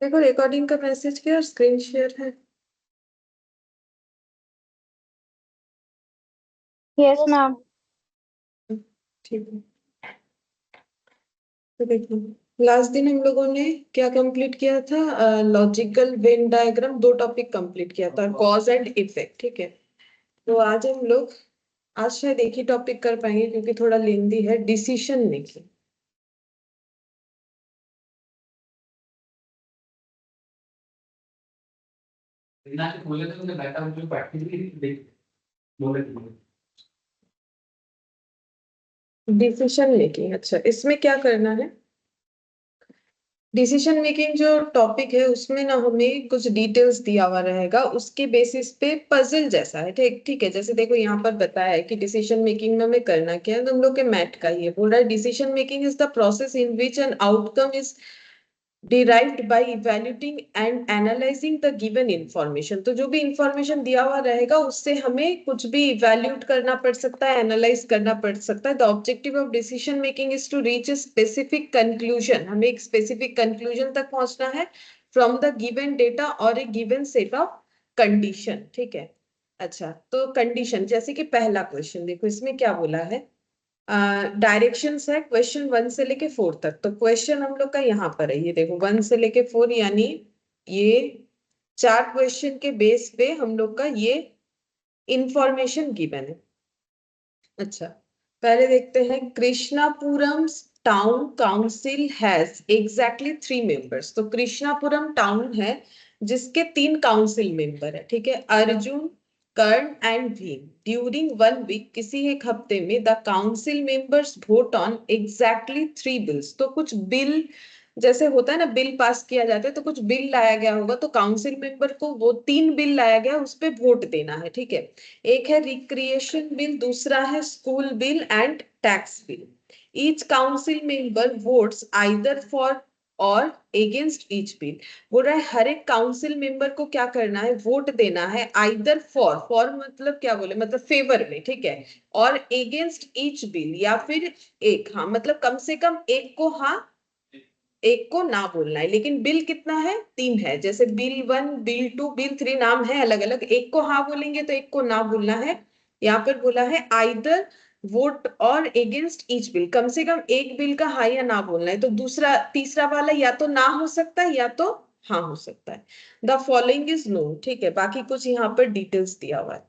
देखो रिकॉर्डिंग का मैसेज किया और स्क्रीन शेयर है। Yes ma'am. ठीक है, तो देखो लास्ट दिन हम लोगों ने क्या कंप्लीट किया था? लॉजिकल वेन डायग्राम, दो टॉपिक कंप्लीट किया था, कॉज एंड इफेक्ट। ठीक है, तो आज हम लोग आज शायद एक ही टॉपिक कर पाएंगे क्योंकि थोड़ा लेंदी है, डिसीजन मेकिंग। बोले थे उन्हें बैठा मुझे प्रैक्टिकली देख बोले थे। डिसीजन मेकिंग, अच्छा इसमें क्या करना है? डिसीजन मेकिंग जो टॉपिक है उसमें ना हमें कुछ डिटेल्स दिया हुआ रहेगा, उसके बेसिस पे पजल जैसा है। ठीक ठीक है, जैसे देखो यहाँ पर बताया है कि डिसीजन मेकिंग में हमें करना क्या है। तुम लोग के मैथ का ही है, बोल रहा है decision making is the process in which an outcome is derived by evaluating and analyzing the given information। तो जो भी इंफॉर्मेशन दिया हुआ रहेगा उससे हमें कुछ भी इवेल्यूट करना पड़ सकता है, एनालाइज करना पड़ सकता है। The objective of decision making is to reach a specific conclusion. हमें एक स्पेसिफिक कंक्लूजन तक पहुंचना है फ्रॉम द गिवन डेटा और ए गिवन सेट ऑफ कंडीशन। ठीक है, अच्छा तो कंडीशन जैसे कि पहला क्वेश्चन देखो, इसमें क्या बोला है? डायरेक्शंस है क्वेश्चन 1 से लेके 4 तक। तो क्वेश्चन हम लोग का यहाँ पर है, ये देखो 1 से लेके 4, यानी ये 4 क्वेश्चन के बेस पे हम लोग का ये इंफॉर्मेशन गिवन है। अच्छा, पहले देखते हैं, Krishnapuram town council has exactly 3 members. तो कृष्णापुरम टाउन है जिसके 3 काउंसिल मेंबर है। ठीक है, अर्जुन, कर्ण एंड भीम। ड्यूरिंग 1 वीक, किसी एक हफ्ते में, the council members vote on exactly 3 bills. तो कुछ बिल जैसे होता है ना, बिल पास किया जाता है, तो कुछ बिल लाया गया होगा, तो काउंसिल मेंबर को वो 3 बिल लाया गया उस पे वोट देना है। ठीक है, एक है रिक्रिएशन बिल, दूसरा है school bill and tax bill. Each council member votes either for और अगेंस्ट ईच बिल। बोल रहा है हर एक काउंसिल मेंबर को क्या करना है, वोट देना है आइदर फॉर, फॉर मतलब क्या बोले, मतलब फेवर में। ठीक है, और अगेंस्ट ईच बिल, या फिर एक हाँ, मतलब कम से कम एक को हाँ एक को ना बोलना है। लेकिन बिल कितना है? 3 है, जैसे बिल 1, बिल 2, बिल 3 नाम है अलग अलग, एक को हाँ बोलेंगे तो एक को ना बोलना है। यहाँ पर बोला है आइदर वोट और अगेंस्ट ईच बिल, कम से कम एक बिल का हाँ या ना बोलना है। तो दूसरा तीसरा वाला या तो ना हो सकता है या तो हाँ हो सकता है। The following is no. ठीक है, बाकी कुछ यहाँ पर डिटेल्स दिया हुआ है।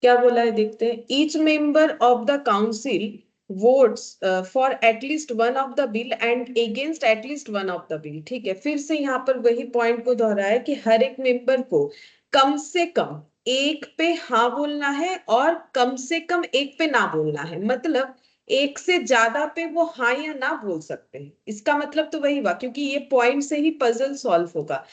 क्या बोला है देखते हैं, each member of the council votes for at least one of the bill and against at least one of the bill। ठीक है, फिर से यहाँ पर वही पॉइंट को दोहराया है कि हर एक मेंबर को कम से कम एक पे हाँ बोलना है और कम से कम एक पे ना बोलना है। मतलब एक से ज्यादा पे वो हाँ या ना बोल सकते हैं। इसका मतलब तो वही हुआ, क्योंकि ये पॉइंट से ही पजल सॉल्व होगा।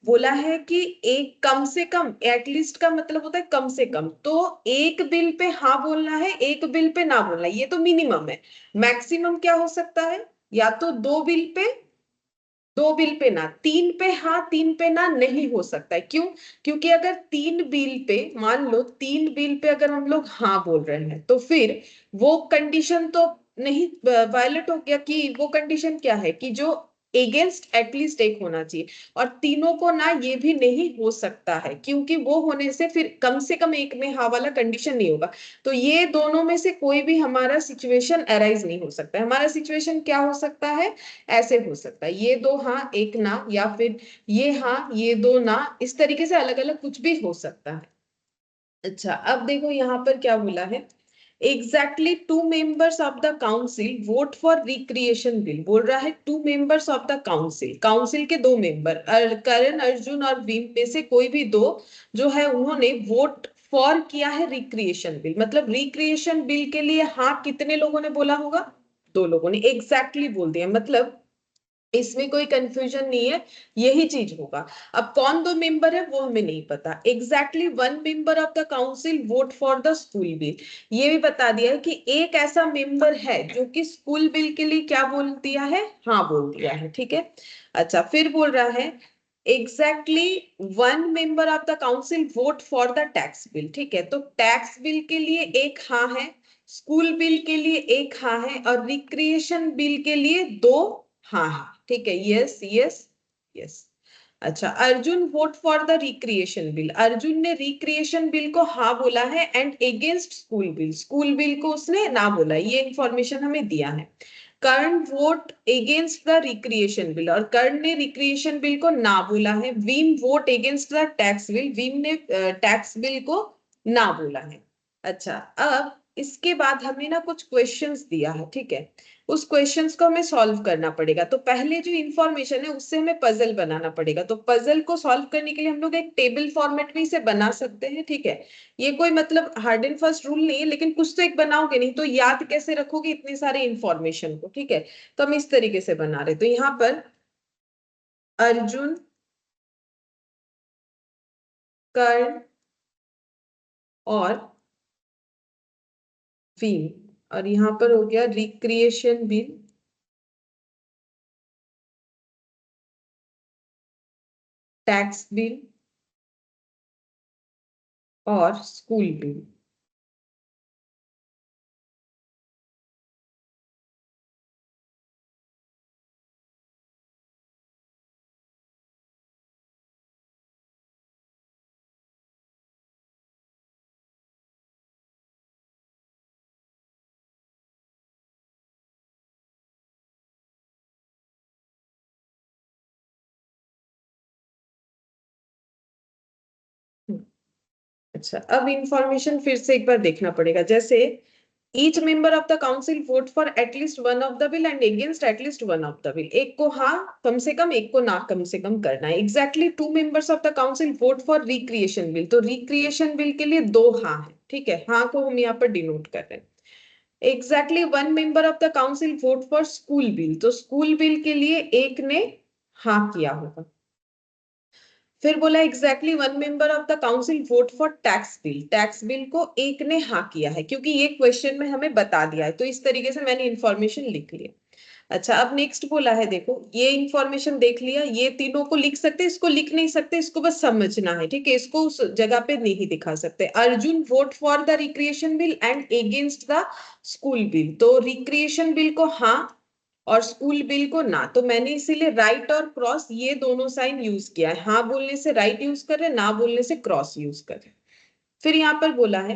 बोला है कि एक कम से कम, एटलीस्ट का मतलब होता है कम से कम, तो एक बिल पे हाँ बोलना है, एक बिल पे ना बोलना है, ये तो मिनिमम है। मैक्सिमम क्या हो सकता है? या तो 2 बिल पे, 2 बिल पे ना, 3 पे हाँ 3 पे ना नहीं हो सकता है। क्यों? क्योंकि अगर 3 बिल पे, मान लो 3 बिल पे अगर हम लोग हाँ बोल रहे हैं तो फिर वो कंडीशन तो नहीं वायलेट हो गया। कि वो कंडीशन क्या है कि जो अगेंस्ट एटलीस्ट एक होना चाहिए, और तीनों को ना ये भी नहीं हो सकता है, क्योंकि वो होने से फिर कम से कम एक में हाँ वाला कंडीशन नहीं होगा। तो ये दोनों में से कोई भी हमारा सिचुएशन अराइज नहीं हो सकता है। हमारा सिचुएशन क्या हो सकता है? ऐसे हो सकता है, ये 2 हाँ एक ना, या फिर ये हाँ ये 2 ना, इस तरीके से अलग अलग कुछ भी हो सकता है। अच्छा, अब देखो यहाँ पर क्या बोला है, exactly 2 members of the council vote for recreation bill. बोल रहा है 2 members of the council, council के 2 मेंबर करण, अर्जुन और भीम में से कोई भी 2 जो है उन्होंने वोट फॉर किया है रिक्रिएशन बिल। मतलब रिक्रिएशन बिल के लिए हाँ कितने लोगों ने बोला होगा? 2 लोगों ने एग्जैक्टली बोल दिया, मतलब इसमें कोई कंफ्यूजन नहीं है, यही चीज होगा। अब कौन 2 मेंबर है वो हमें नहीं पता। Exactly 1 member of the council vote for the school bill, ये भी बता दिया है कि एक ऐसा मेंबर है जो कि स्कूल बिल के लिए क्या बोल दिया है? हाँ बोल दिया है। ठीक है, अच्छा फिर बोल रहा है exactly 1 member of the council vote for the tax bill. ठीक है, तो टैक्स बिल के लिए एक हाँ है, स्कूल बिल के लिए एक हाँ है, और रिक्रिएशन बिल के लिए 2 हाँ हाँ। ठीक है, यस यस यस। अच्छा, Arjun vote for the recreation bill, Arjun ने रिक्रिएशन बिल को हाँ बोला है एंड अगेंस्ट स्कूल बिल को उसने ना बोला, ये इंफॉर्मेशन हमें दिया है। Karna vote against the recreation bill, और कर्ण ने रिक्रिएशन बिल को ना बोला है। Bhim vote against the tax bill, Bhim ने टैक्स बिल को ना बोला है। अच्छा, अब इसके बाद हमें ना कुछ क्वेश्चंस दिया है, ठीक है, उस क्वेश्चंस को हमें सॉल्व करना पड़ेगा। तो पहले जो इंफॉर्मेशन है उससे हमें पजल बनाना पड़ेगा। तो पजल को सॉल्व करने के लिए हम लोग एक टेबल फॉर्मेट में इसे बना सकते हैं, ठीक है। ये कोई मतलब हार्ड एंड फास्ट रूल नहीं है, लेकिन कुछ तो एक बनाओगे, नहीं तो याद कैसे रखोगे इतने सारे इंफॉर्मेशन को, ठीक है। तो हम इस तरीके से बना रहे, तो यहाँ पर अर्जुन, कर्ण और भीम, और यहाँ पर हो गया रिक्रिएशन बिल, टैक्स बिल और स्कूल बिल। अच्छा, अब इंफॉर्मेशन फिर से एक बार देखना पड़ेगा। जैसे each member of the council vote for at least one of the bill and against at least one of the bill, एक को हाँ कम से कम, एक को ना कम से कम करना है। Exactly two members of the council vote for recreation bill, तो रिक्रिएशन बिल के लिए दो हाँ है, ठीक है, हाँ को हम यहाँ पर डिनोट कर रहे हैं। Exactly one member of the council vote for school bill, तो स्कूल बिल के लिए एक ने हाँ किया होगा। फिर बोला exactly one member of the council vote for tax bill, tax bill को एक ने हाँ किया है, क्योंकि ये क्वेश्चन में हमें बता दिया है, तो इस तरीके से मैंने इंफॉर्मेशन लिख लिया। अच्छा, अब नेक्स्ट बोला है, देखो ये इंफॉर्मेशन देख लिया, ये तीनों को लिख सकते, इसको लिख नहीं सकते, इसको बस समझना है, ठीक है, इसको उस जगह पे नहीं दिखा सकते। Arjun vote for the recreation bill and against the school bill, तो रिक्रिएशन बिल को हाँ और स्कूल बिल को ना, तो मैंने इसीलिए राइट और क्रॉस ये दोनों साइन यूज किया है। हाँ बोलने से राइट यूज कर रहे, ना बोलने से क्रॉस यूज कर रहे। फिर यहाँ पर बोला है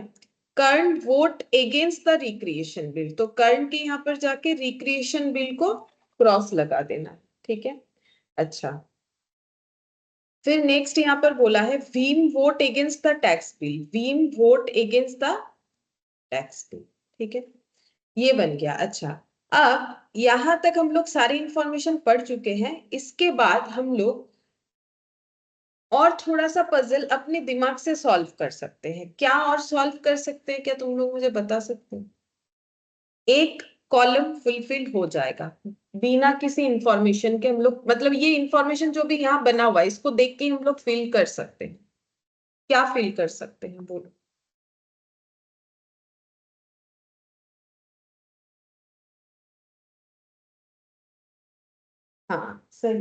Karna vote against the recreation bill, तो कर्ण के यहाँ पर जाके रिक्रिएशन बिल को क्रॉस लगा देना, ठीक है। अच्छा, फिर नेक्स्ट यहाँ पर बोला है Bhim vote against the tax bill, Bhim vote against the tax bill, ठीक है, ये बन गया। अच्छा, अब यहां तक हम लोग सारी इंफॉर्मेशन पढ़ चुके हैं। इसके बाद हम लोग और थोड़ा सा पजल अपने दिमाग से सॉल्व कर सकते हैं। क्या और सॉल्व कर सकते हैं, क्या तुम लोग मुझे बता सकते हैं? एक कॉलम फुलफिल हो जाएगा बिना किसी इंफॉर्मेशन के, हम लोग मतलब ये इंफॉर्मेशन जो भी यहाँ बना हुआ है इसको देख के हम लोग फिल कर सकते हैं। क्या फिल कर सकते हैं, बोलो। हाँ सही,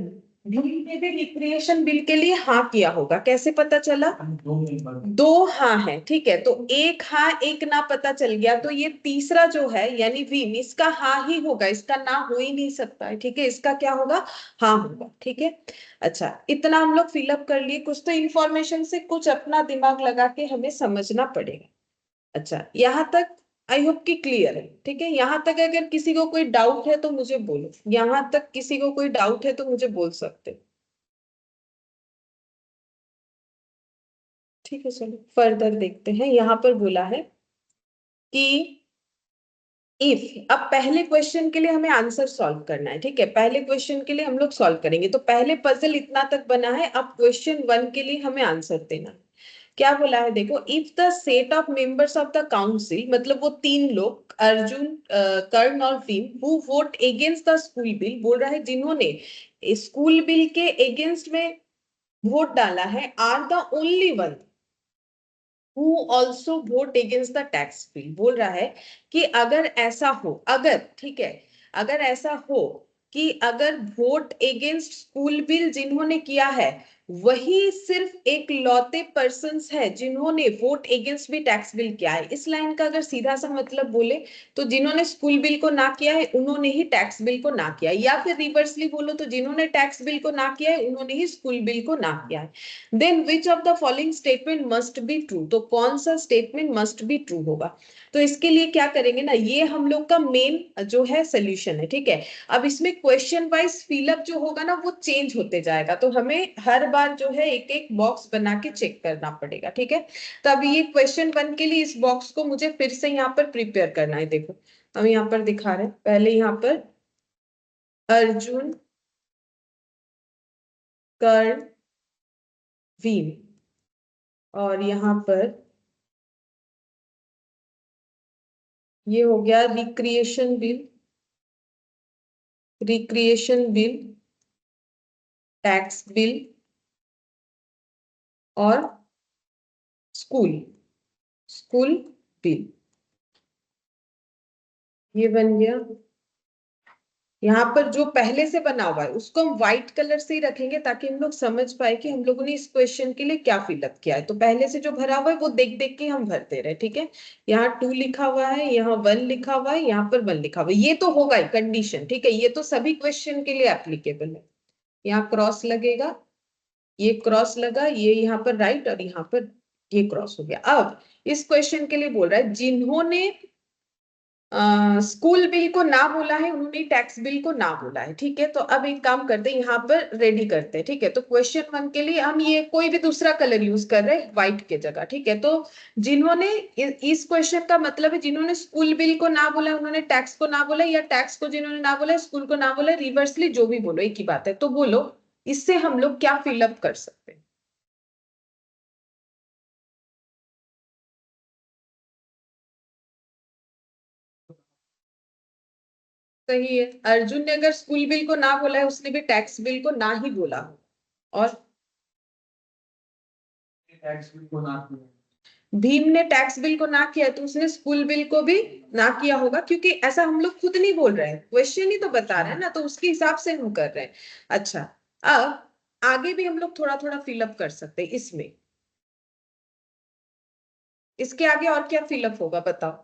भीम ने भी रिक्रिएशन बिल के लिए हाँ किया होगा, कैसे पता चला? दो हाँ है, ठीक है, तो एक हाँ एक ना पता चल गया, तो ये तीसरा जो है यानी भीम, इसका हाँ ही होगा, इसका ना हो ही नहीं सकता है, ठीक है, इसका क्या होगा? हाँ होगा, ठीक है। अच्छा, इतना हम लोग फिलअप कर लिए, कुछ तो इंफॉर्मेशन से कुछ अपना दिमाग लगा के हमें समझना पड़ेगा। अच्छा, यहाँ तक आई होप कि क्लियर है, ठीक है। यहाँ तक अगर किसी को कोई डाउट है तो मुझे बोलो, यहाँ तक किसी को कोई डाउट है तो मुझे बोल सकते हो। ठीक है, चलो फर्दर देखते हैं। यहाँ पर बोला है कि इफ, अब पहले क्वेश्चन के लिए हमें आंसर सॉल्व करना है, ठीक है, पहले क्वेश्चन के लिए हम लोग सॉल्व करेंगे, तो पहले पजल इतना तक बना है, अब क्वेश्चन वन के लिए हमें आंसर देना है। क्या बोला है, देखो, if the set of members of the council, मतलब वो तीन लोग अर्जुन, कर्ण और Bhim, who vote against the school bill, बोल रहा है जिन्होंने स्कूल बिल के अगेंस्ट में वोट डाला है, are the only one who also vote against the tax bill, बोल रहा है कि अगर ऐसा हो, अगर, ठीक है, अगर ऐसा हो कि अगर वोट अगेंस्ट स्कूल बिल जिन्होंने किया है वही सिर्फ एक लौते पर्सन्स है जिन्होंने वोट अगेंस्ट भी टैक्स बिल किया है। इस लाइन का अगर सीधा सा मतलब बोले तो जिन्होंने स्कूल बिल को ना किया है उन्होंने ही टैक्स बिल को ना किया है, या फिर रिवर्सली बोलो तो जिन्होंने टैक्स बिल को ना किया है उन्होंने ही स्कूल बिल को ना किया है। Then which of the following statement must be true, तो कौन सा स्टेटमेंट मस्ट बी ट्रू होगा। तो इसके लिए क्या करेंगे ना, ये हम लोग का मेन जो है सोल्यूशन है, ठीक है। अब इसमें क्वेश्चन वाइज फिलअप जो होगा ना वो चेंज होते जाएगा, तो हमें हर बार जो है एक एक बॉक्स बना के चेक करना पड़ेगा, ठीक है। तो अब ये क्वेश्चन 1 के लिए इस बॉक्स को मुझे फिर से यहाँ पर प्रिपेयर करना है। देखो हम यहाँ पर दिखा रहे हैं, पहले यहाँ पर अर्जुन कर्ण भीम, और यहाँ पर ये हो गया recreation bill, recreation bill, tax bill और स्कूल, स्कूल बिल। ये बन गया। यहाँ पर जो पहले से बना हुआ है उसको हम व्हाइट कलर से ही रखेंगे ताकि हम लोग समझ पाए कि हम लोगों ने इस क्वेश्चन के लिए क्या फिलअप किया है। तो पहले से जो भरा हुआ है वो देख देख के हम भरते रहे, ठीक है। यहाँ 2 लिखा हुआ है, यहाँ 1 लिखा हुआ है, यहाँ पर 1 लिखा हुआ है, ये तो होगा ही कंडीशन, ठीक है। ये तो सभी क्वेश्चन के लिए एप्लीकेबल है। यहाँ क्रॉस लगेगा, ये क्रॉस लगा, ये यहाँ पर राइट और यहाँ पर ये क्रॉस हो गया। अब इस क्वेश्चन के लिए बोल रहा है जिन्होंने स्कूल बिल को ना बोला है उन्होंने टैक्स बिल को ना बोला है, ठीक है। तो अब एक काम करते हैं, यहाँ पर रेडी करते हैं, ठीक है। तो क्वेश्चन 1 के लिए हम ये कोई भी दूसरा कलर यूज कर रहे हैं व्हाइट के जगह, ठीक है। तो जिन्होंने इस क्वेश्चन का मतलब है जिन्होंने स्कूल बिल को ना बोला उन्होंने टैक्स को ना बोला, या टैक्स को जिन्होंने ना बोला स्कूल को ना बोला, रिवर्सली जो भी बोलो एक ही बात है। तो बोलो इससे हम लोग क्या फिलअप कर सकते हैं। सही है, अर्जुन ने अगर स्कूल बिल को ना बोला है उसने भी टैक्स बिल को ना ही बोला। और टैक्स बिल को ना भीम ने टैक्स बिल को ना किया तो उसने स्कूल बिल को भी ना किया होगा, क्योंकि ऐसा हम लोग खुद नहीं बोल रहे हैं, क्वेश्चन ही तो बता रहे हैं ना, तो उसके हिसाब से हम कर रहे हैं। अच्छा, अब आगे भी हम लोग थोड़ा थोड़ा फिलअप कर सकते हैं इसमें। इसके आगे और क्या फिलअप होगा बताओ।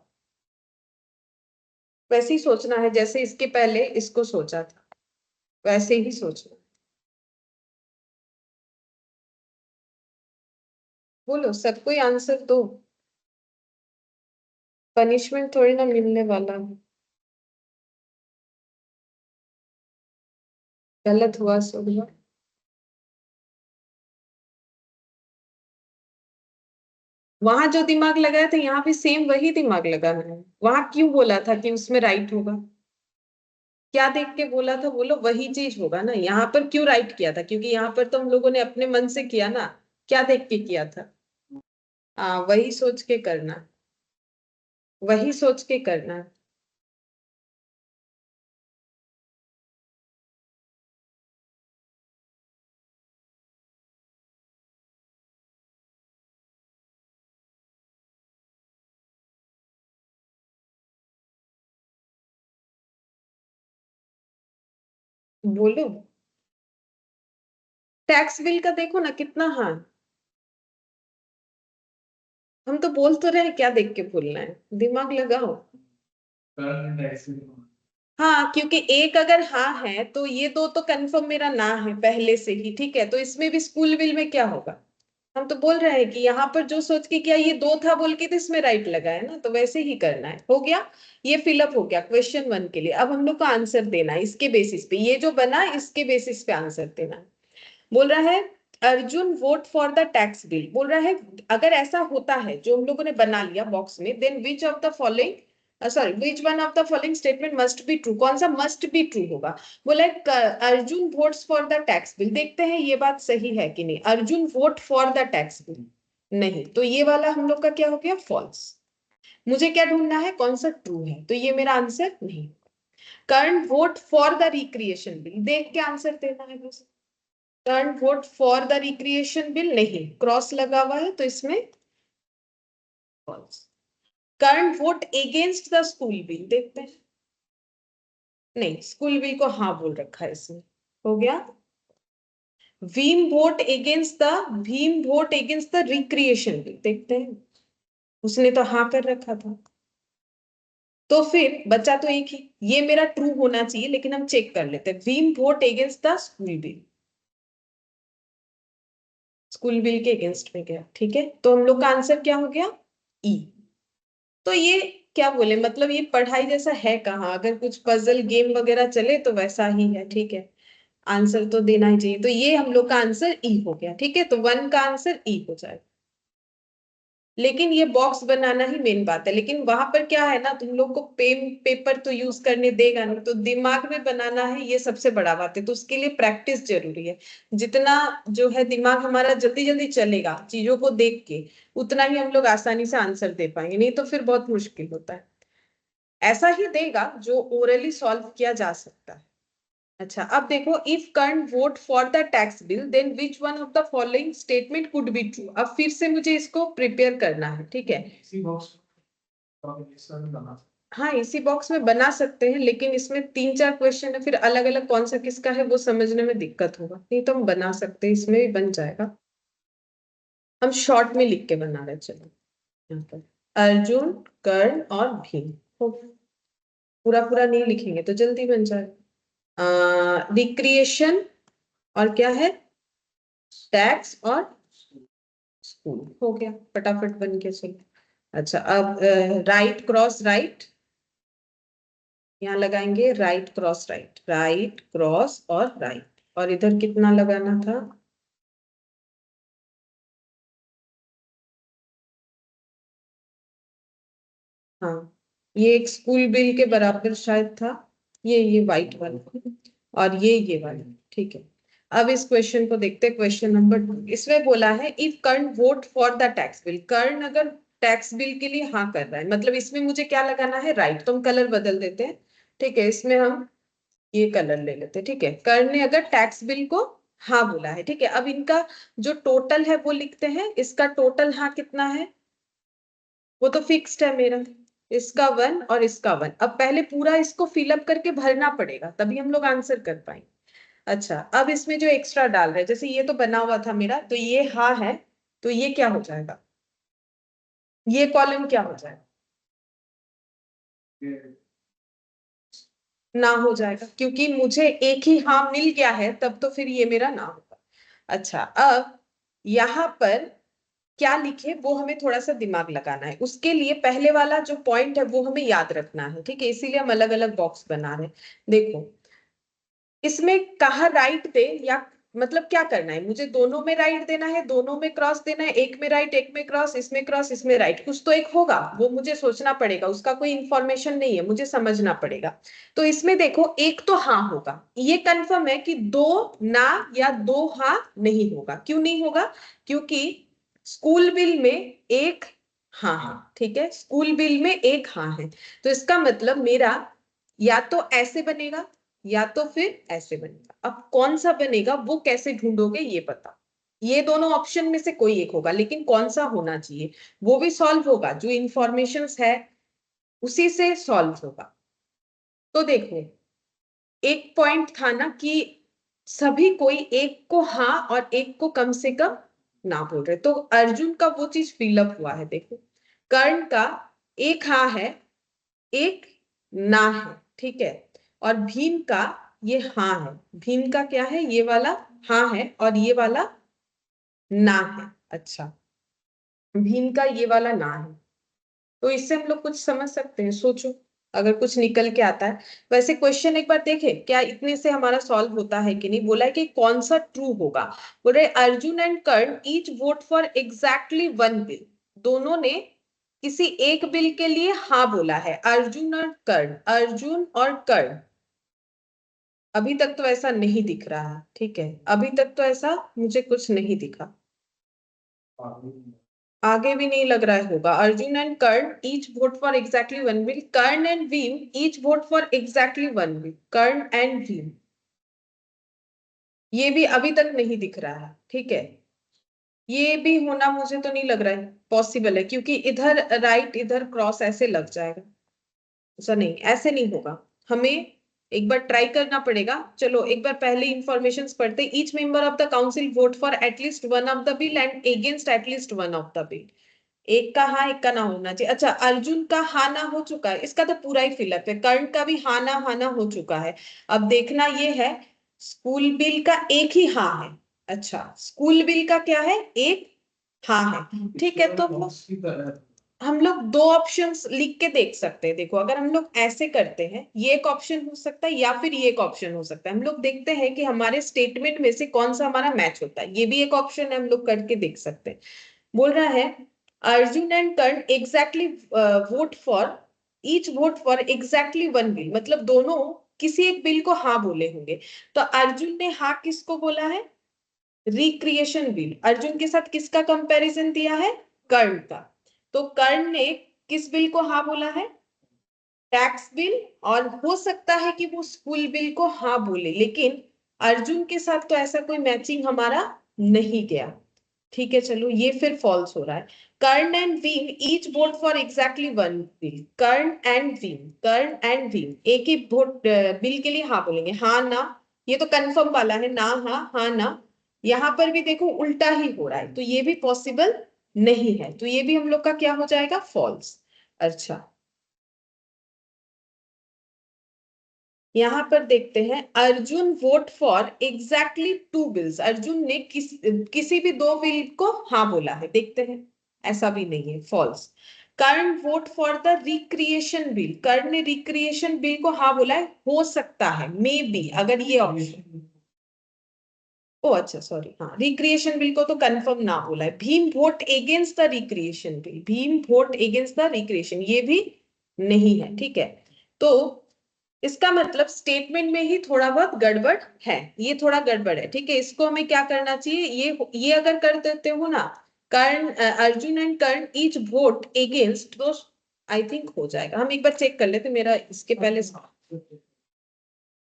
वैसे ही सोचना है जैसे इसके पहले इसको सोचा था, वैसे ही सोचना। बोलो सब कोई आंसर दो, पनिशमेंट थोड़ी ना मिलने वाला है। गलत हुआ सो हुआ। वहां जो दिमाग लगाया था यहाँ पे सेम वही दिमाग लगाना है। वहां क्यों बोला था कि उसमें राइट होगा, क्या देख के बोला था, बोलो वही चीज होगा ना। यहाँ पर क्यों राइट किया था, क्योंकि यहाँ पर तो हम लोगों ने अपने मन से किया ना। क्या देख के किया था। हाँ वही सोच के करना, वही सोच के करना। बोलो टैक्स बिल का देखो ना कितना, हाँ हम तो बोल तो रहे हैं, क्या देख के भूलना है, दिमाग लगाओ। करंट टैक्स बिल को हाँ क्योंकि एक अगर हाँ है तो ये दो तो कंफर्म मेरा ना है पहले से ही, ठीक है। तो इसमें भी स्कूल बिल में क्या होगा, हम तो बोल रहे हैं कि यहाँ पर जो सोच के किया ये दो था बोल के तो इसमें राइट लगा है ना, तो वैसे ही करना है। हो गया, ये फिलअप हो गया क्वेश्चन 1 के लिए। अब हम लोग को आंसर देना है इसके बेसिस पे, ये जो बना इसके बेसिस पे आंसर देना है। बोल रहा है Arjun vote for the tax bill, बोल रहा है अगर ऐसा होता है जो हम लोगों ने बना लिया बॉक्स में, then which of the following sorry which one of the following statement must be true, कौन सा मस्ट बी ट्रू होगा। बोला Arjun votes for the tax bill, देखते हैं ये बात सही है कि नहीं। Arjun vote for the tax bill, नहीं, तो ये वाला हम लोग का क्या हो गया फॉल्स। मुझे क्या ढूंढना है कौन सा ट्रू है, तो ये मेरा आंसर नहीं। Karna vote for the recreation bill, देख के आंसर देना है बस। Turn vote for the recreation bill, नहीं, क्रॉस लगा हुआ है तो इसमें false. Karna vote against the school bill, देखते हैं, नहीं स्कूल बिल को हाँ बोल रखा है इसमें, हो गया। Bhim vote against the recreation bill, देखते हैं, उसने तो हाँ कर रखा था। तो फिर बचा तो एक ही, ये मेरा ट्रू होना चाहिए, लेकिन हम चेक कर लेते हैं। Bhim vote against the school bill, school bill के अगेंस्ट में गया, ठीक है, तो हम लोग का आंसर क्या हो गया, ई। तो ये क्या बोले, मतलब ये पढ़ाई जैसा है कहाँ, अगर कुछ पजल गेम वगैरह चले तो वैसा ही है, ठीक है, आंसर तो देना ही चाहिए। तो ये हम लोग का आंसर ई हो गया, ठीक है, तो 1 का आंसर ई हो जाएगा। लेकिन ये बॉक्स बनाना ही मेन बात है, लेकिन वहां पर क्या है ना, तुम लोग को पेन पेपर तो यूज करने देगा नहीं, तो दिमाग में बनाना है, ये सबसे बड़ा बात है, तो उसके लिए प्रैक्टिस जरूरी है। जितना जो है दिमाग हमारा जल्दी जल्दी चलेगा चीजों को देख के, उतना ही हम लोग आसानी से आंसर दे पाएंगे, नहीं तो फिर बहुत मुश्किल होता है। ऐसा ही देगा जो ओरली सॉल्व किया जा सकता है। अच्छा, अब देखो, if Karna vote for the tax bill then which one of the following statement could be true. अब फिर से मुझे इसको प्रिपेयर करना है, ठीक है। इसी बॉक्स बना। हाँ, इसी बॉक्स में बना सकते हैं, लेकिन इसमें 3-4 क्वेश्चन है, फिर अलग अलग कौन सा किसका है वो समझने में दिक्कत होगा, नहीं तो हम बना सकते हैं, इसमें भी बन जाएगा। हम शॉर्ट में लिख के बना रहे, चलो यहाँ पर अर्जुन, कर्ण और भीम हो गया। पूरा पूरा नहीं लिखेंगे तो जल्दी बन जाएगा। रिक्रिएशन और क्या है, टैक्स और स्कूल, हो गया, फटाफट बन के चलो। अच्छा, अब राइट क्रॉस राइट, यहाँ लगाएंगे right cross right, right cross और राइट, और इधर कितना लगाना था, हाँ, ये एक स्कूल बिल के बराबर शायद था, ये व्हाइट वाला, और ये वाला, ठीक है। अब इस क्वेश्चन को देखते हैं, क्वेश्चन नंबर 2, इसमें बोला है if Karna vote for the tax bill, Karna अगर टैक्स बिल के लिए हाँ कर रहा है, मतलब इसमें मुझे क्या लगाना है, राइट, तो हम कलर बदल देते हैं, ठीक है, इसमें हम ये कलर ले लेते हैं, ठीक है, कर्ण ने अगर टैक्स बिल को हाँ बोला है, ठीक है। अब इनका जो टोटल है वो लिखते हैं, इसका टोटल हाँ कितना है, वो तो फिक्स्ड है मेरा, इसका 1 और इसका 1। अब पहले पूरा इसको फिलअप करके भरना पड़ेगा, तभी हम लोग आंसर कर पाएंगे। अच्छा, अब इसमें जो एक्स्ट्रा डाल रहे हैं, जैसे ये तो बना हुआ था मेरा, तो ये हाँ है, तो ये क्या हो जाएगा, ये कॉलम क्या हो जाएगा, ना हो जाएगा, क्योंकि मुझे एक ही हाँ मिल गया है, तब तो फिर ये मेरा ना होगा। अच्छा, अब यहाँ पर क्या लिखे वो हमें थोड़ा सा दिमाग लगाना है, उसके लिए पहले वाला जो पॉइंट है वो हमें याद रखना है, ठीक है, इसीलिए हम अलग अलग बॉक्स बना रहे हैं। देखो, इसमें कहा राइट दे, या मतलब क्या करना है, मुझे दोनों में राइट देना है, दोनों में क्रॉस देना है, एक में राइट एक में क्रॉस इसमें राइट, कुछ तो एक होगा, वो मुझे सोचना पड़ेगा, उसका कोई इंफॉर्मेशन नहीं है, मुझे समझना पड़ेगा। तो इसमें देखो, एक तो हाँ होगा, ये कंफर्म है कि दो ना या दो हाँ नहीं होगा, क्यों नहीं होगा, क्योंकि स्कूल बिल में एक हाँ है, ठीक है, स्कूल बिल में एक हाँ है, तो इसका मतलब मेरा या तो ऐसे बनेगा या तो फिर ऐसे बनेगा। अब कौन सा बनेगा वो कैसे ढूंढोगे ये पता, ये दोनों ऑप्शन में से कोई एक होगा, लेकिन कौन सा होना चाहिए वो भी सॉल्व होगा, जो इंफॉर्मेशंस है उसी से सॉल्व होगा। तो देखो, एक पॉइंट था ना कि सभी कोई एक को हाँ और एक को कम से कम ना बोल रहे, तो अर्जुन का वो चीज फिलअप हुआ है, देखो, कर्ण का एक हाँ है, एक ना है, ठीक है, और भीम का ये हाँ है, भीम का क्या है, ये वाला हाँ है और ये वाला ना है। अच्छा, भीम का ये वाला ना है, तो इससे हम लोग कुछ समझ सकते हैं, सोचो अगर कुछ निकल के आता है। वैसे क्वेश्चन एक बार देखे क्या इतने से हमारा सॉल्व होता है कि नहीं, बोला है कि कौन सा ट्रू होगा, बोल रहे Arjun and Karna each vote for exactly 1 bill, दोनों ने किसी एक बिल के लिए हाँ बोला है, अर्जुन और कर्ण, अर्जुन और कर्ण। अभी तक तो ऐसा नहीं दिख रहा है, ठीक है, अभी तक तो ऐसा मुझे कुछ नहीं दिखा, आगे भी नहीं लग रहा होगा। Arjun and Karna each vote for exactly 1 bill, Karna and Bhim each vote for exactly 1 bill, Karna and Bhim, ये भी अभी तक नहीं दिख रहा है, ठीक है, ये भी होना मुझे तो नहीं लग रहा है पॉसिबल है, क्योंकि इधर राइट इधर क्रॉस ऐसे लग जाएगा, ऐसा नहीं, ऐसे नहीं होगा, हमें एक बार ट्राई करना पड़ेगा। चलो एक बार पहले इंफॉर्मेशन पढ़ते। Each member of the council vote for at least one of the bill and against at least one of the bill. एक का हाँ एक का ना होना चाहिए। अच्छा, अर्जुन का हाँ ना हो चुका है, इसका तो पूरा ही फिलअप है। कर्ण का भी हाँ ना हो चुका है। अब देखना ये है, स्कूल बिल का एक ही हाँ है। अच्छा, स्कूल बिल का क्या है, एक हाँ है। ठीक है, तो हम लोग दो ऑप्शंस लिख के देख सकते हैं। देखो अगर हम लोग ऐसे करते हैं, ये एक ऑप्शन हो सकता है या फिर ये एक ऑप्शन हो सकता है। हम लोग देखते हैं कि हमारे स्टेटमेंट में से कौन सा हमारा मैच होता है। ये भी एक ऑप्शन है, हम लोग करके देख सकते हैं। बोल रहा है Arjun and Karna exactly vote for each vote for exactly one bill, मतलब दोनों किसी एक बिल को हाँ बोले होंगे। तो अर्जुन ने हाँ किसको बोला है, रिक्रिएशन बिल। अर्जुन के साथ किसका कंपैरिजन दिया है, कर्ण का। तो कर्ण ने किस बिल को हाँ बोला है, टैक्स बिल। और हो सकता है कि वो स्कूल बिल को हाँ बोले, लेकिन अर्जुन के साथ तो ऐसा कोई मैचिंग हमारा नहीं गया। ठीक है, चलो ये फिर फॉल्स हो रहा है। Karna and Bhim each vote for exactly one bill. Karna and Bhim एक ही वोट बिल के लिए हाँ बोलेंगे, हाँ ना। ये तो कंफर्म वाला है, ना हाँ हाँ ना। यहाँ पर भी देखो उल्टा ही हो रहा है, तो ये भी पॉसिबल नहीं है। तो ये भी हम लोग का क्या हो जाएगा, फॉल्स। अच्छा, यहाँ पर देखते हैं, Arjun vote for exactly two bills. Arjun ने किसी भी दो बिल को हाँ बोला है, देखते हैं। ऐसा भी नहीं है, false. Karna vote for the recreation bill. Karna ने रिक्रिएशन बिल को हाँ बोला है, हो सकता है, मे बी, अगर ये ऑप्शन। ओ अच्छा, सॉरी, हाँ, रिक्रिएशन बिल को तो कंफर्म ना बोला है। Bhim vote against the recreation bill. Bhim vote against the recreation, ये भी नहीं है। ठीक है, तो इसका मतलब स्टेटमेंट में ही थोड़ा बहुत गड़बड़ है, ये थोड़ा गड़बड़ है। ठीक है, इसको हमें क्या करना चाहिए, ये अगर कर देते हो ना, Karna Arjun and Karna each vote against, तो आई थिंक हो जाएगा। हम एक बार चेक कर लेते, मेरा इसके पहले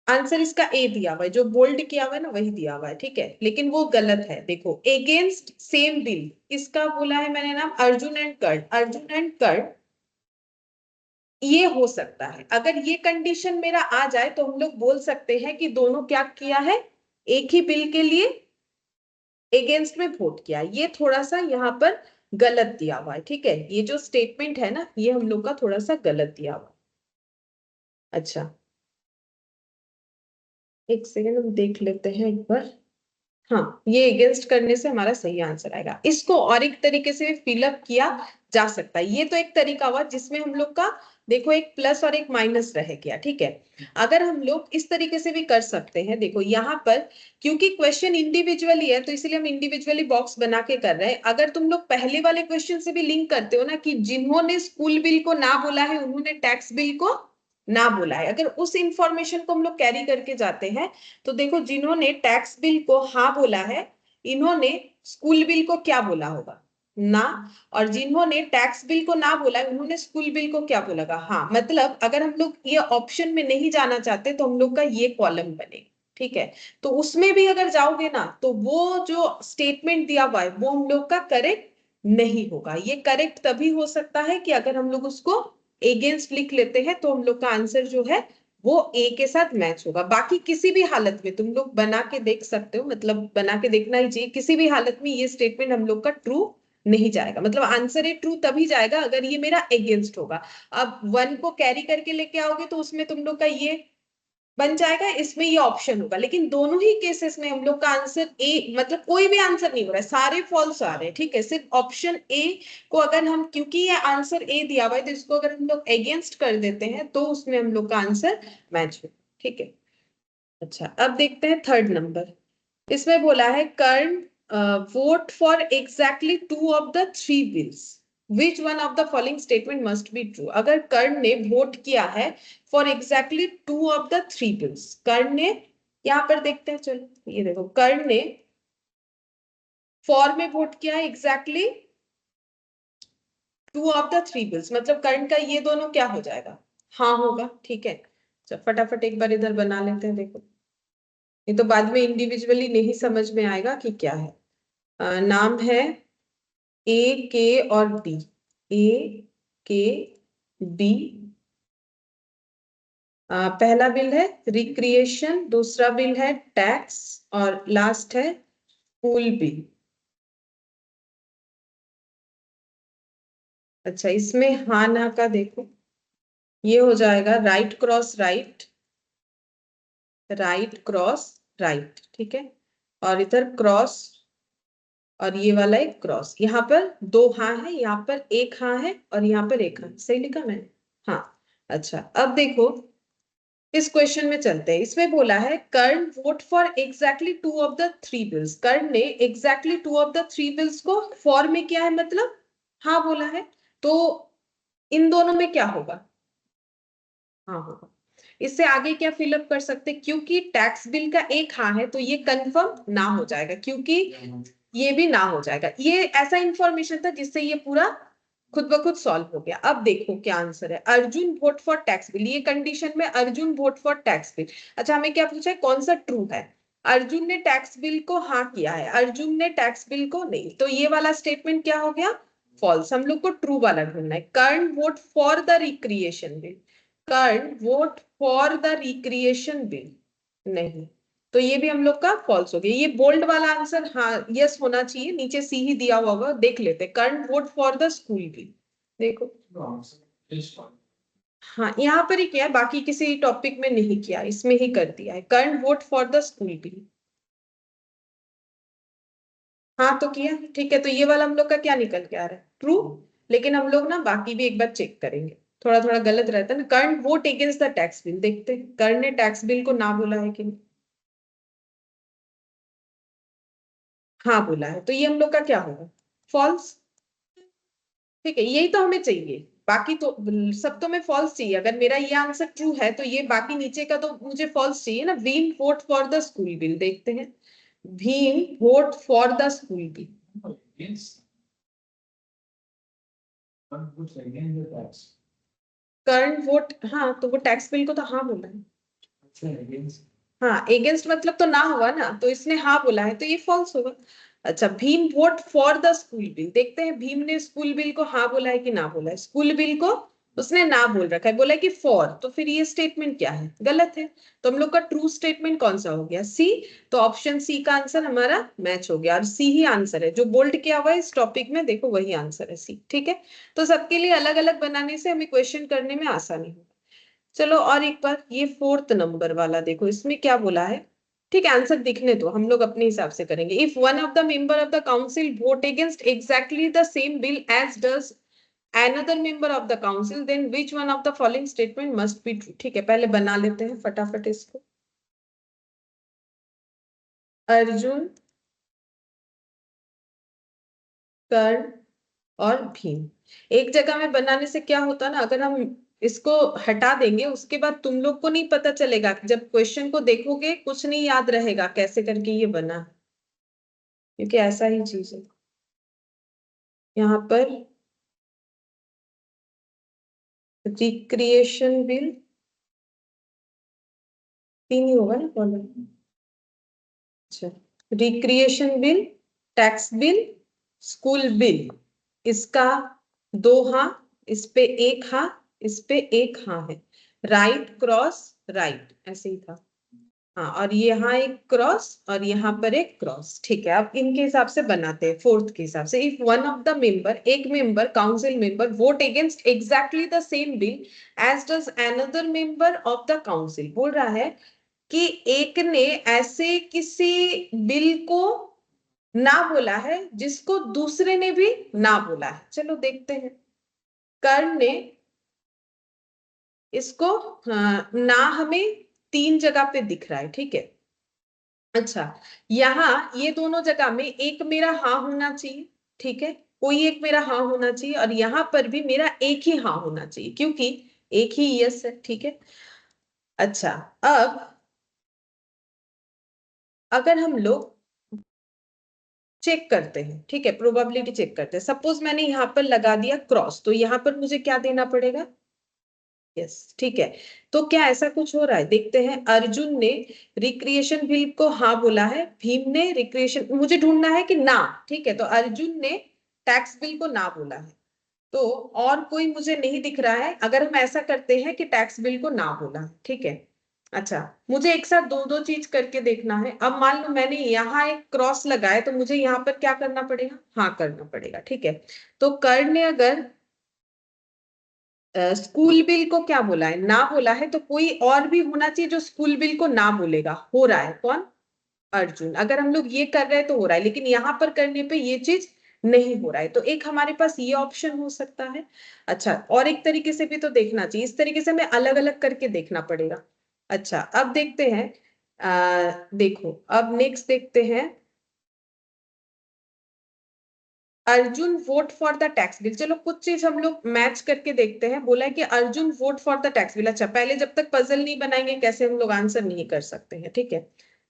आंसर इसका ए दिया हुआ है, जो बोल्ड किया हुआ है ना वही दिया हुआ है। ठीक है, लेकिन वो गलत है। देखो, अगेंस्ट सेम बिल किसका बोला है मैंने नाम, अर्जुन एंड कर्ण। अर्जुन एंड कर्ण, ये हो सकता है। अगर ये कंडीशन मेरा आ जाए तो हम लोग बोल सकते हैं कि दोनों क्या किया है, एक ही बिल के लिए अगेंस्ट में वोट किया। ये थोड़ा सा यहाँ पर गलत दिया हुआ है। ठीक है, ये जो स्टेटमेंट है ना, ये हम लोग का थोड़ा सा गलत दिया हुआ है। अच्छा, एक सेकेंड हम देख लेते हैं एक बार। हाँ, ये अगेंस्ट करने से हमारा सही आंसर आएगा। इसको और एक तरीके से फिलअप किया जा सकता है। ये तो एक तरीका हुआ जिसमें हम लोग का, देखो, एक प्लस और एक माइनस रह गया। ठीक है, अगर हम लोग इस तरीके से भी कर सकते हैं। देखो यहाँ पर, क्योंकि क्वेश्चन इंडिविजुअली है तो इसलिए हम इंडिविजुअली बॉक्स बना के कर रहे हैं। अगर तुम लोग पहले वाले क्वेश्चन से भी लिंक करते हो ना, कि जिन्होंने स्कूल बिल को ना बोला है उन्होंने टैक्स बिल को ना बोला है, अगर उस इंफॉर्मेशन को हम लोग कैरी करके जाते हैं, तो देखो, जिन्होंने टैक्स बिल को हाँ बोला है, इन्होंने स्कूल बिल को क्या बोला होगा, ना। और जिन्होंने टैक्स बिल को ना बोला है उन्होंने स्कूल बिल को क्या बोला, हाँ। मतलब अगर हम लोग ये ऑप्शन में नहीं जाना चाहते तो हम लोग का ये कॉलम बनेगा। ठीक है, तो उसमें भी अगर जाओगे ना, तो वो जो स्टेटमेंट दिया हुआ है वो हम लोग का करेक्ट नहीं होगा। ये करेक्ट तभी हो सकता है कि अगर हम लोग उसको अगेंस्ट लिख लेते हैं, तो हम लोग का आंसर जो है वो ए के साथ मैच होगा। बाकी किसी भी हालत में तुम लोग बना के देख सकते हो, मतलब बना के देखना ही चाहिए। किसी भी हालत में ये स्टेटमेंट हम लोग का ट्रू नहीं जाएगा, मतलब आंसर ए ट्रू तभी जाएगा अगर ये मेरा अगेंस्ट होगा। अब वन को कैरी करके लेके आओगे तो उसमें तुम लोग का ये बन जाएगा, इसमें ये ऑप्शन होगा। लेकिन दोनों ही केसेस में हम लोग का आंसर ए, मतलब कोई भी आंसर नहीं हो रहा है, सारे फॉल्स आ रहे हैं। ठीक है, सिर्फ ऑप्शन ए को अगर हम, क्योंकि ये आंसर ए दिया हुआ है, तो इसको अगर हम लोग अगेंस्ट कर देते हैं तो उसमें हम लोग का आंसर मैच हो। ठीक है, अच्छा, अब देखते हैं थर्ड नंबर। इसमें बोला है Karna vote for exactly two of the three bills, which one of the following statement must be true. अगर कर्ण ने वोट किया है for exactly two of the three bills, Karna ने, यहां पर देखते हैं, चलो ये देखो, कर्ण ने फॉर में वोट किया है exactly two of the three bills, मतलब कर्ण का ये दोनों क्या हो जाएगा, हाँ होगा। ठीक है, चलो फटाफट एक बार इधर बना लेते हैं। देखो, ये तो बाद में इंडिविजुअली नहीं समझ में आएगा कि क्या है। नाम है ए के और बी, ए के बी, पहला बिल है रिक्रिएशन, दूसरा बिल है टैक्स और लास्ट है स्कूल बिल। अच्छा, इसमें हाँ ना का देखो, ये हो जाएगा right cross right, right cross right, ठीक है, और इधर क्रॉस और ये वाला एक क्रॉस। यहाँ पर दो हाँ है, यहाँ पर एक हाँ है और यहाँ पर एक हाँ, सही लिखा मैंने? हाँ। अच्छा, अब देखो इस क्वेश्चन में चलते हैं। इसमें बोला है Karna vote for exactly two of the three bills. Karna ने exactly two of the three bills को फॉर में किया है, मतलब हाँ बोला है, तो इन दोनों में क्या होगा? हाँ होगा। इससे आगे क्या फिलअप कर सकते, क्योंकि टैक्स बिल का एक हाँ है तो ये कंफर्म ना हो जाएगा, क्योंकि ये भी ना हो जाएगा। ये ऐसा इंफॉर्मेशन था जिससे ये पूरा खुद ब खुद सॉल्व हो गया। अब देखो क्या आंसर है। Arjun vote for tax bill, ये कंडीशन में Arjun vote for tax bill. अच्छा, हमें क्या पूछा है, कौन सा ट्रू है? अर्जुन ने टैक्स बिल को हाँ किया है, अर्जुन ने टैक्स बिल को नहीं, तो ये वाला स्टेटमेंट क्या हो गया? फॉल्स। हम लोग को ट्रू वाला ढूंढना है। Karna vote for the recreation bill, Karna vote for the recreation bill नहीं, तो ये भी हम लोग का फॉल्स हो गया। ये बोल्ड वाला आंसर हाँ यस होना चाहिए, नीचे सी ही दिया हुआ होगा, देख लेते। Karna vote for the school bill, देखो हाँ यहाँ पर ही किया है, बाकी किसी टॉपिक में नहीं किया, इसमें ही कर दिया है। Karna vote for the school bill, हाँ तो किया, ठीक है, तो ये वाला हम लोग का क्या निकल के आ रहा है? ट्रू। लेकिन हम लोग ना बाकी भी एक बार चेक करेंगे, थोड़ा थोड़ा गलत रहता है ना। Karna vote against the tax bill, देखते हैं कर्ण ने टैक्स बिल को ना बोला है कि नहीं। हाँ बोला है, तो ये हम लोग का क्या होगा? फॉल्स। ठीक है, यही तो हमें चाहिए, बाकी तो सब तो मैं फॉल्स चाहिए। अगर मेरा ये आंसर ट्रू है तो ये बाकी नीचे का तो मुझे फॉल्स चाहिए ना। Bhim vote for the school bill, देखते हैं। Bhim vote for the school bill, Karna vote, हाँ तो वो टैक्स बिल को तो हाँ बोला है। हाँ अगेंस्ट मतलब तो ना हुआ ना, तो इसने हाँ बोला है तो ये फॉल्स होगा। अच्छा, Bhim vote for the school bill, देखते हैं भीम ने स्कूल बिल को हाँ बोला है कि ना बोला है। स्कूल बिल को उसने ना बोल रखा है, बोला है कि फॉर, तो फिर ये स्टेटमेंट क्या है? गलत है। तो हम लोग का ट्रू स्टेटमेंट कौन सा हो गया? सी। तो ऑप्शन सी का आंसर हमारा मैच हो गया, और सी ही आंसर है जो बोल्ड किया हुआ है इस टॉपिक में, देखो वही आंसर है सी। ठीक है, तो सबके लिए अलग अलग बनाने से हमें क्वेश्चन करने में आसानी होगी। चलो और एक बार ये फोर्थ नंबर वाला देखो, इसमें क्या बोला है। ठीक है, आंसर दिखने दो, हम लोग अपने हिसाब से करेंगे। If one of the member of the council vote against exactly the same bill as does another member of the council, then which one of the following statement must be true? ठीक है, पहले बना लेते हैं फटाफट इसको। अर्जुन, कर्ण और भीम। एक जगह में बनाने से क्या होता है ना, अगर हम इसको हटा देंगे उसके बाद तुम लोग को नहीं पता चलेगा, जब क्वेश्चन को देखोगे कुछ नहीं याद रहेगा कैसे करके ये बना, क्योंकि ऐसा ही चीज है यहाँ पर। रिक्रिएशन बिल तीन ही होगा ना कॉलम। अच्छा, recreation bill, tax bill, school bill, इसका दो हाँ, इस पे एक हाँ, इस पे एक हाँ है। राइट क्रॉस राइट ऐसे ही था। हाँ, और यहाँ एक क्रॉस और यहाँ पर एक क्रॉस। ठीक है, अब इनके हिसाब से बनाते हैं फोर्थ के हिसाब से। If one of the member, एक member council member vote against exactly the same bill as does another member of the council, बोल रहा है कि एक ने ऐसे किसी बिल को ना बोला है जिसको दूसरे ने भी ना बोला है। चलो देखते हैं। कर्ण ने इसको ना हमें तीन जगह पे दिख रहा है, ठीक है। अच्छा, यहाँ ये दोनों जगह में एक मेरा हाँ होना चाहिए, ठीक है, कोई एक मेरा हाँ होना चाहिए, और यहाँ पर भी मेरा एक ही हाँ होना चाहिए क्योंकि एक ही यस है, ठीक है। अच्छा, अब अगर हम लोग चेक करते हैं, ठीक है, प्रोबेबिलिटी चेक करते हैं। सपोज मैंने यहाँ पर लगा दिया क्रॉस, तो यहाँ पर मुझे क्या देना पड़ेगा? यस, ठीक है। तो क्या ऐसा कुछ हो रहा है? देखते हैं। अर्जुन ने रिक्रिएशन बिल को हाँ बोला है, भीम ने रिक्रिएशन, मुझे ढूंढना है कि ना, ठीक है, तो अर्जुन ने टैक्स बिल को ना बोला है, तो और कोई मुझे नहीं दिख रहा है। अगर हम ऐसा करते हैं कि टैक्स बिल को ना बोला, ठीक है। अच्छा, मुझे एक साथ दो दो चीज करके देखना है। अब मान लो मैंने यहाँ एक क्रॉस लगाया, तो मुझे यहाँ पर क्या करना पड़ेगा? हाँ करना पड़ेगा, ठीक है। तो कर ने अगर स्कूल बिल को क्या बोला है? ना बोला है, तो कोई और भी होना चाहिए जो स्कूल बिल को ना बोलेगा। हो रहा है कौन? अर्जुन। अगर हम लोग ये कर रहे हैं तो हो रहा है, लेकिन यहाँ पर करने पे ये चीज नहीं हो रहा है, तो एक हमारे पास ये ऑप्शन हो सकता है। अच्छा, और एक तरीके से भी तो देखना चाहिए, इस तरीके से हमें अलग अलग करके देखना पड़ेगा। अच्छा, अब देखते हैं। देखो, अब नेक्स्ट देखते हैं। Arjun vote for the tax bill. चलो कुछ चीज हम लोग मैच करके देखते हैं। बोला है कि Arjun vote for the tax bill. अच्छा, पहले जब तक पजल नहीं बनाएंगे कैसे हम लोग आंसर नहीं कर सकते हैं, ठीक है।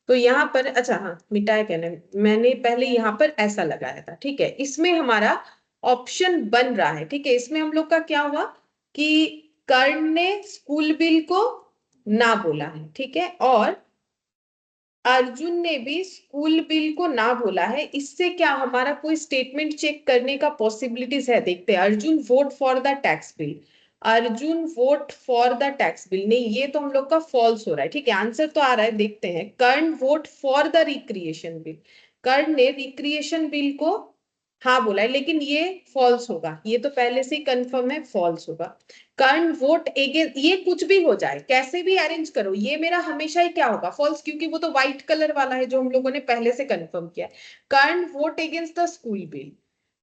तो यहाँ पर, अच्छा हाँ मिटाया कहने, मैंने पहले यहाँ पर ऐसा लगाया था, ठीक है। इसमें हमारा ऑप्शन बन रहा है, ठीक है। इसमें हम लोग का क्या हुआ कि कर्ण ने स्कूल बिल को ना बोला है, ठीक है, और अर्जुन ने भी स्कूल बिल को ना बोला है। इससे क्या हमारा कोई स्टेटमेंट चेक करने का पॉसिबिलिटीज है? देखते हैं। Arjun vote for the tax bill, Arjun vote for the tax bill, नहीं ये तो हम लोग का फॉल्स हो रहा है, ठीक है। आंसर तो आ रहा है, देखते हैं। Karna vote for the recreation bill, Karna ने रिक्रिएशन बिल को हाँ बोला है, लेकिन ये फॉल्स होगा, ये तो पहले से ही कंफर्म है, फॉल्स होगा। कर्ण वोट अगेंस्ट, ये कुछ भी हो जाए, कैसे भी अरेंज करो, ये मेरा हमेशा ही क्या होगा? फॉल्स, क्योंकि वो तो व्हाइट कलर वाला है जो हम लोगों ने पहले से कंफर्म किया है। Karna vote against the school bill,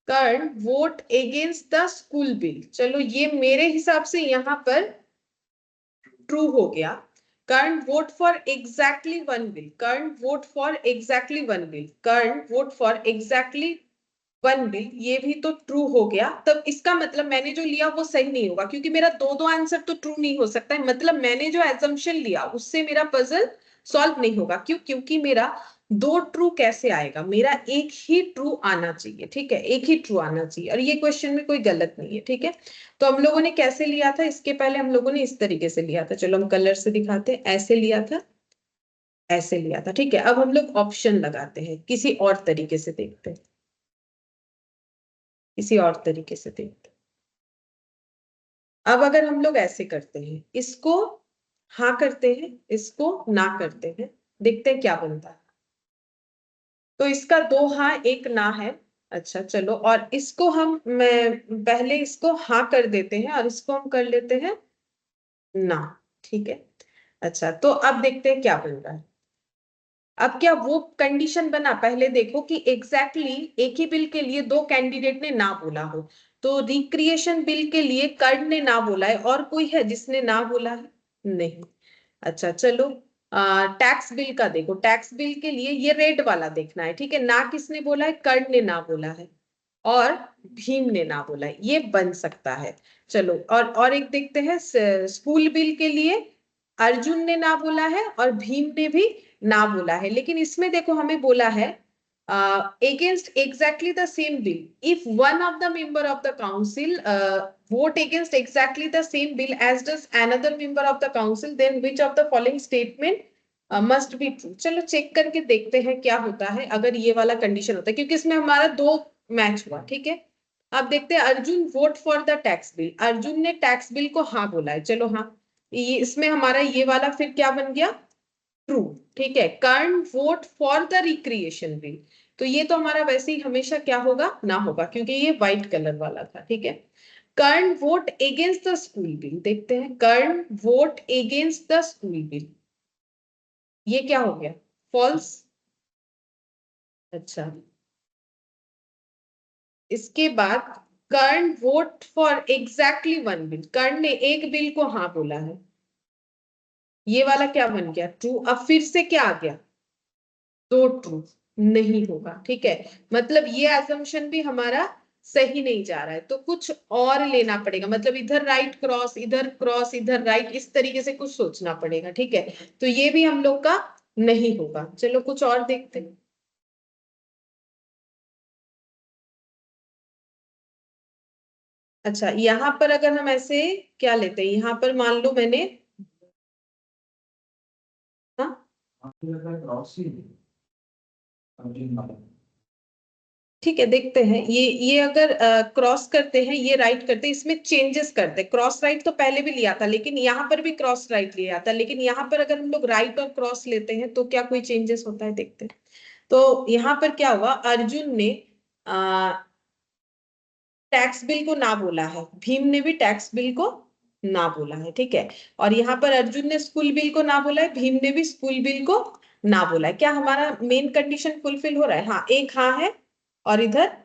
Karna vote against the school bill, चलो ये मेरे हिसाब से यहाँ पर ट्रू हो गया। Karna vote for exactly one bill, Karna vote for exactly one bill, Karna vote for exactly one bill, ये भी तो ट्रू हो गया। तब इसका मतलब मैंने जो लिया वो सही नहीं होगा, क्योंकि मेरा दो दो आंसर तो ट्रू नहीं हो सकता है। मतलब मैंने जो एजम्पशन लिया उससे मेरा पजल सॉल्व नहीं होगा। क्यों? क्योंकि मेरा दो ट्रू कैसे आएगा? मेरा एक ही ट्रू आना चाहिए, ठीक है, एक ही ट्रू आना चाहिए, और ये क्वेश्चन में कोई गलत नहीं है, ठीक है। तो हम लोगों ने कैसे लिया था? इसके पहले हम लोगों ने इस तरीके से लिया था, चलो हम कलर से दिखाते हैं। ऐसे लिया था, ऐसे लिया था, ठीक है। अब हम लोग ऑप्शन लगाते हैं, किसी और तरीके से देखते हैं, किसी और तरीके से देखते हैं। अब अगर हम लोग ऐसे करते हैं, इसको हाँ करते हैं, इसको ना करते हैं, देखते हैं क्या बनता है। तो इसका दो हाँ एक ना है। अच्छा चलो, और इसको हम, मैं पहले इसको हाँ कर देते हैं और इसको हम कर लेते हैं ना, ठीक है। अच्छा, तो अब देखते हैं क्या बन रहा है। अब क्या वो कंडीशन बना? पहले देखो कि एग्जैक्टली एक ही बिल के लिए दो कैंडिडेट ने ना बोला हो। तो रिक्रिएशन बिल के लिए कर्ण ने ना बोला है, और कोई है जिसने ना बोला है? नहीं। अच्छा चलो, टैक्स बिल का देखो, टैक्स बिल के लिए ये रेड वाला देखना है, ठीक है। ना किसने बोला है? कर्ण ने ना बोला है, और भीम ने ना बोला है, ये बन सकता है। चलो, और एक देखते हैं। स्कूल बिल के लिए अर्जुन ने ना बोला है और भीम ने भी ना बोला है, लेकिन इसमें देखो हमें बोला है against exactly the same bill, if one of the member of the council vote against exactly the same bill as does another member of the council, then which of the following statement must be true? चलो check करके देखते हैं क्या होता है अगर ये वाला कंडीशन होता है, क्योंकि इसमें हमारा दो मैच हुआ, ठीक है। अब देखते हैं। Arjun vote for the tax bill, Arjun ने टैक्स बिल को हाँ बोला है, चलो हाँ। ये इसमें हमारा ये वाला फिर क्या बन गया? ट्रू, ठीक है। Karna vote for the recreation bill, तो ये तो हमारा वैसे ही हमेशा क्या होगा? ना होगा, क्योंकि ये व्हाइट कलर वाला था, ठीक है। Karna vote against the school bill, देखते हैं। Karna vote against the school bill, ये क्या हो गया? फॉल्स। अच्छा, इसके बाद Karna vote for exactly one bill, Karna ने एक बिल को हाँ बोला है, ये वाला क्या बन गया? ट्रू। अब फिर से क्या आ गया? दो ट्रू, नहीं होगा, ठीक है। मतलब ये एजम्पशन भी हमारा सही नहीं जा रहा है, तो कुछ और लेना पड़ेगा। मतलब इधर राइट क्रॉस, इधर क्रॉस, इधर राइट, इस तरीके से कुछ सोचना पड़ेगा, ठीक है। तो ये भी हम लोग का नहीं होगा। चलो कुछ और देखते हैं। अच्छा, यहाँ पर अगर हम ऐसे क्या लेते हैं, यहाँ पर मान लो मैंने, हाँ आपको लगा क्रॉस ही अर्जुन वाला ठीक है, देखते हैं ये अगर क्रॉस करते हैं, ये राइट करते हैं, इसमें चेंजेस करते हैं। क्रॉस राइट तो पहले भी लिया था, लेकिन यहाँ पर भी क्रॉस राइट लिया था, लेकिन यहाँ पर अगर हम लोग राइट और क्रॉस लेते हैं तो क्या कोई चेंजेस होता है, देखते हैं। तो यहाँ पर क्या हुआ, अर्जुन ने टैक्स बिल को ना बोला है, भीम ने भी टैक्स बिल को ना बोला है, ठीक है। और यहाँ पर अर्जुन ने स्कूल बिल को ना बोला है, भीम ने भी स्कूल बिल को ना बोला है। क्या हमारा मेन कंडीशन फुलफिल हो रहा है? हाँ, एक हाँ है और इधर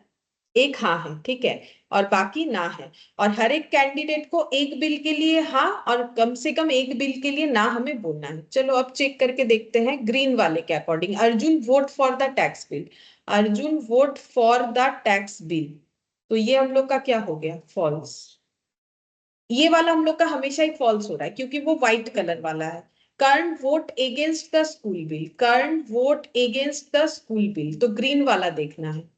एक हाँ है, ठीक है, और बाकी ना है। और हर एक कैंडिडेट को एक बिल के लिए हाँ और कम से कम एक बिल के लिए ना हमें बोलना है। चलो अब चेक करके देखते हैं ग्रीन वाले के according. Arjun vote for the tax bill, Arjun vote for the tax bill, तो ये हम लोग का क्या हो गया, फॉल्स। ये वाला हम लोग का हमेशा ही फॉल्स हो रहा है क्योंकि वो व्हाइट कलर वाला है। Karna vote against the school bill, Karna vote against the school bill, तो ग्रीन वाला देखना है,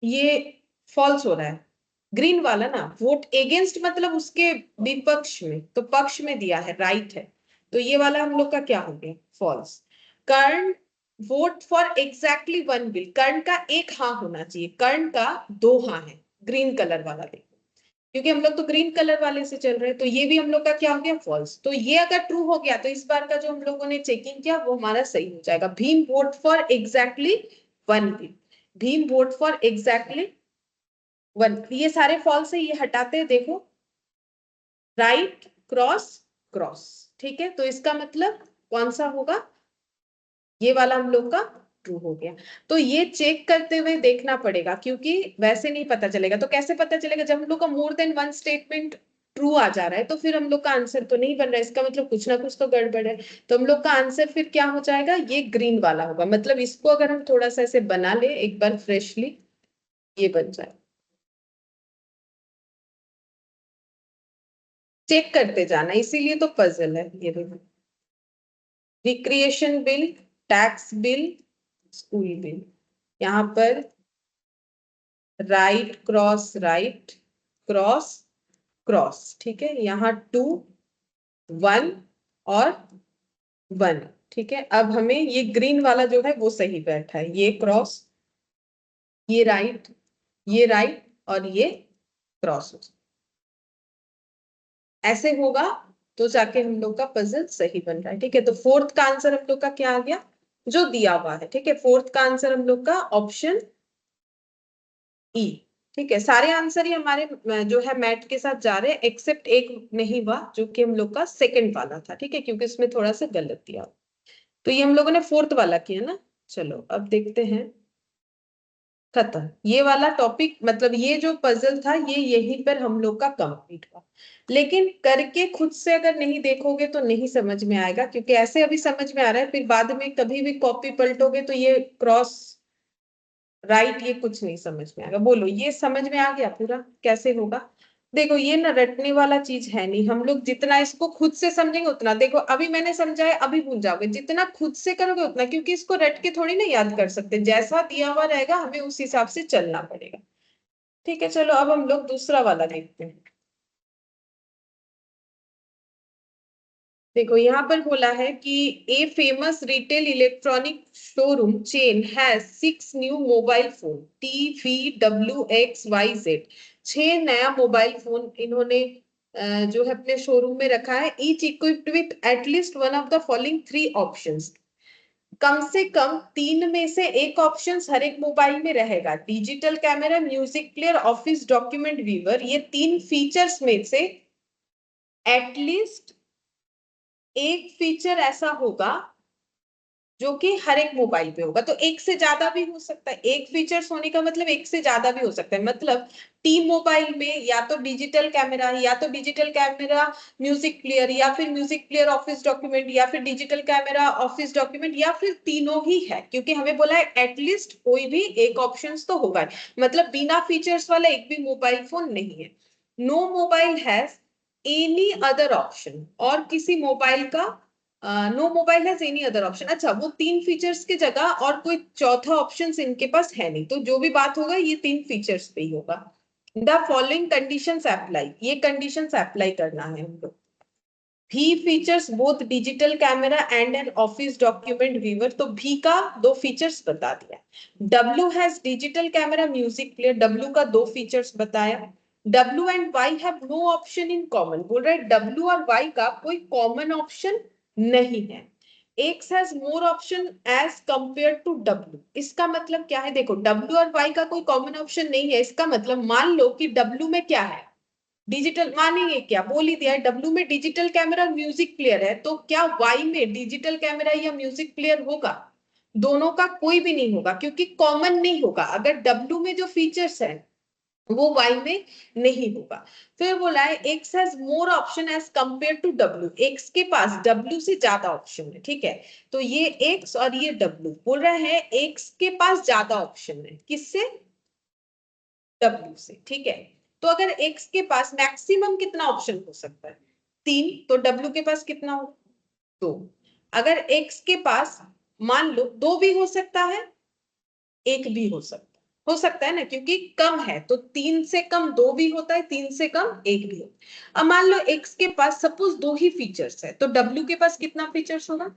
ये फॉल्स हो रहा है। ग्रीन वाला ना, वोट अगेंस्ट मतलब उसके विपक्ष में, तो पक्ष में दिया है, राइट है, तो ये वाला हम लोग का क्या हो गया, false. Karna vote for exactly one bill, Karna का एक हाँ होना चाहिए, कर्ण का दो हाँ है, ग्रीन कलर वाला देखो, क्योंकि हम लोग तो ग्रीन कलर वाले से चल रहे हैं, तो ये भी हम लोग का क्या हो गया, फॉल्स। तो ये अगर ट्रू हो गया तो इस बार का जो हम लोगों ने चेकिंग किया वो हमारा सही हो जाएगा। Bhim vote for exactly one bill, Bhim vote for exactly one, ये सारे फॉल्स है, ये हटाते हैं, देखो राइट क्रॉस क्रॉस, ठीक है, तो इसका मतलब कौन सा होगा, ये वाला हम लोग का ट्रू हो गया। तो ये चेक करते हुए देखना पड़ेगा क्योंकि वैसे नहीं पता चलेगा। तो कैसे पता चलेगा, जब हम लोग का more than one statement true आ जा रहा है तो फिर हम लोग का आंसर तो नहीं बन रहा है, इसका मतलब कुछ ना कुछ तो गड़बड़ है। तो हम लोग का आंसर फिर क्या हो जाएगा, ये ग्रीन वाला होगा। मतलब इसको अगर हम थोड़ा सा ऐसे बना ले एक बार फ्रेशली, ये बन जाए, चेक करते जाना, इसीलिए तो पजल है ये देखो। Recreation bill, tax bill, school bill, यहाँ पर right cross right cross cross, ठीक है, यहाँ टू वन और वन, ठीक है। अब हमें ये ग्रीन वाला जो है वो सही बैठा है, ये क्रॉस, ये राइट, ये राइट और ये क्रॉस, ऐसे होगा तो जाके हम लोग का पजल सही बन रहा है, ठीक है। तो फोर्थ का आंसर हम लोग का क्या आ गया, जो दिया हुआ है, ठीक है, फोर्थ का आंसर हम लोग का ऑप्शन ई, ठीक है। सारे आंसर ही हमारे जो है मैट के साथ जा रहे हैं, एक्सेप्ट एक नहीं हुआ जो कि हम लोग का सेकंड वाला था, ठीक है, क्योंकि इसमें थोड़ा सा गलत दिया। तो ये हम लोगों ने फोर्थ वाला किया ना। चलो अब देखते हैं, खत्म ये वाला टॉपिक, मतलब ये जो पजल था ये यहीं पर हम लोग का कंप्लीट हुआ। लेकिन करके खुद से अगर नहीं देखोगे तो नहीं समझ में आएगा, क्योंकि ऐसे अभी समझ में आ रहा है, फिर बाद में कभी भी कॉपी पलटोगे तो ये क्रॉस राइट ये कुछ नहीं समझ में आएगा। बोलो ये समझ में आ गया पूरा कैसे होगा। देखो ये ना रटने वाला चीज है नहीं, हम लोग जितना इसको खुद से समझेंगे उतना, देखो अभी मैंने समझाया अभी भूल जाओगे, जितना खुद से करोगे उतना, क्योंकि इसको रट के थोड़ी ना याद कर सकते, जैसा दिया हुआ रहेगा हमें उस हिसाब से चलना पड़ेगा। ठीक है, चलो अब हम लोग दूसरा वाला देखते हैं। देखो यहाँ पर बोला है कि a famous retail electronic showroom chain has 6 new mobile phone TVWXYZ, 6 नया मोबाइल फोन इन्होंने जो है अपने शोरूम में रखा है। Each equipped with at least one of the following three options, कम से कम तीन में से एक ऑप्शन हर एक मोबाइल में रहेगा, digital camera, music player, office document viewer. ये तीन फीचर्स में से एटलीस्ट एक फीचर ऐसा होगा जो कि हर एक मोबाइल पे होगा। तो एक से ज्यादा भी हो सकता है, एक फीचर्स होने का मतलब एक से ज्यादा भी हो सकता है। मतलब टी मोबाइल में या तो डिजिटल कैमरा, या तो डिजिटल कैमरा म्यूजिक प्लेयर, या फिर म्यूजिक प्लेयर ऑफिस डॉक्यूमेंट, या फिर डिजिटल कैमरा ऑफिस डॉक्यूमेंट, या फिर तीनों ही है, क्योंकि हमें बोला है एटलीस्ट कोई भी एक ऑप्शन तो होगा। मतलब बिना फीचर्स वाला एक भी मोबाइल फोन नहीं है। No mobile has any other option, और किसी मोबाइल का no mobile has any other option, अच्छा वो तीन फीचर्स की जगह और कोई चौथा ऑप्शन इनके पास है नहीं, तो जो भी बात होगा ये तीन फीचर्स पे ही होगा। द फॉलोइंग कंडीशंस अप्लाई, ये कंडीशंस अप्लाई करना है हम लोग। भी features both digital camera and an office document viewer, तो भी का दो फीचर्स बता दिया। W has digital camera music player, W का दो फीचर्स बताया। W and Y have no option in common, बोल रहे डब्ल्यू और वाई का कोई कॉमन ऑप्शन नहीं है। X has more option as compare to W, इसका मतलब क्या है, देखो डब्ल्यू और वाई का कोई कॉमन ऑप्शन नहीं है, इसका मतलब मान लो कि डब्ल्यू में क्या है, डिजिटल, मानेंगे क्या, बोल ही दिया है डब्ल्यू में डिजिटल कैमरा म्यूजिक प्लेयर है, तो क्या वाई में डिजिटल कैमरा या म्यूजिक प्लेयर होगा? दोनों का कोई भी नहीं होगा, क्योंकि कॉमन नहीं होगा। अगर डब्ल्यू में जो फीचर्स है वो वाई में नहीं होगा। फिर बोला है X has more option as compare to W, X के पास डब्ल्यू से ज्यादा ऑप्शन है, ठीक है। तो ये एक्स और ये डब्ल्यू, बोल रहे हैं एक्स के पास ज्यादा ऑप्शन है, किससे, डब्ल्यू से, ठीक है। तो अगर एक्स के पास मैक्सिमम कितना ऑप्शन हो सकता है, तीन, तो डब्ल्यू के पास कितना हो, दो। अगर एक्स के पास मान लो दो भी हो सकता है, एक भी हो सकता है ना, क्योंकि कम है, तो तीन से कम दो भी होता है, तीन से कम एक भी होता है। अब मान लो एक्स के पास सपोज दो ही फीचर्स है, तो डब्ल्यू के पास कितना फीचर्स होगा,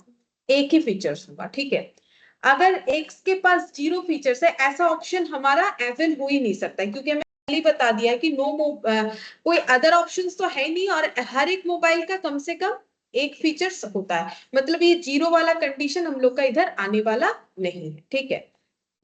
एक ही फीचर्स होगा, ठीक है। अगर एक्स के पास जीरो फीचर्स है, ऐसा ऑप्शन हमारा अवेल हो ही नहीं सकता, क्योंकि हमें पहले ही बता दिया है कि कोई अदर ऑप्शंस तो है नहीं, और हर एक मोबाइल का कम से कम एक फीचर्स होता है, मतलब ये जीरो वाला कंडीशन हम लोग का इधर आने वाला नहीं है, ठीक है।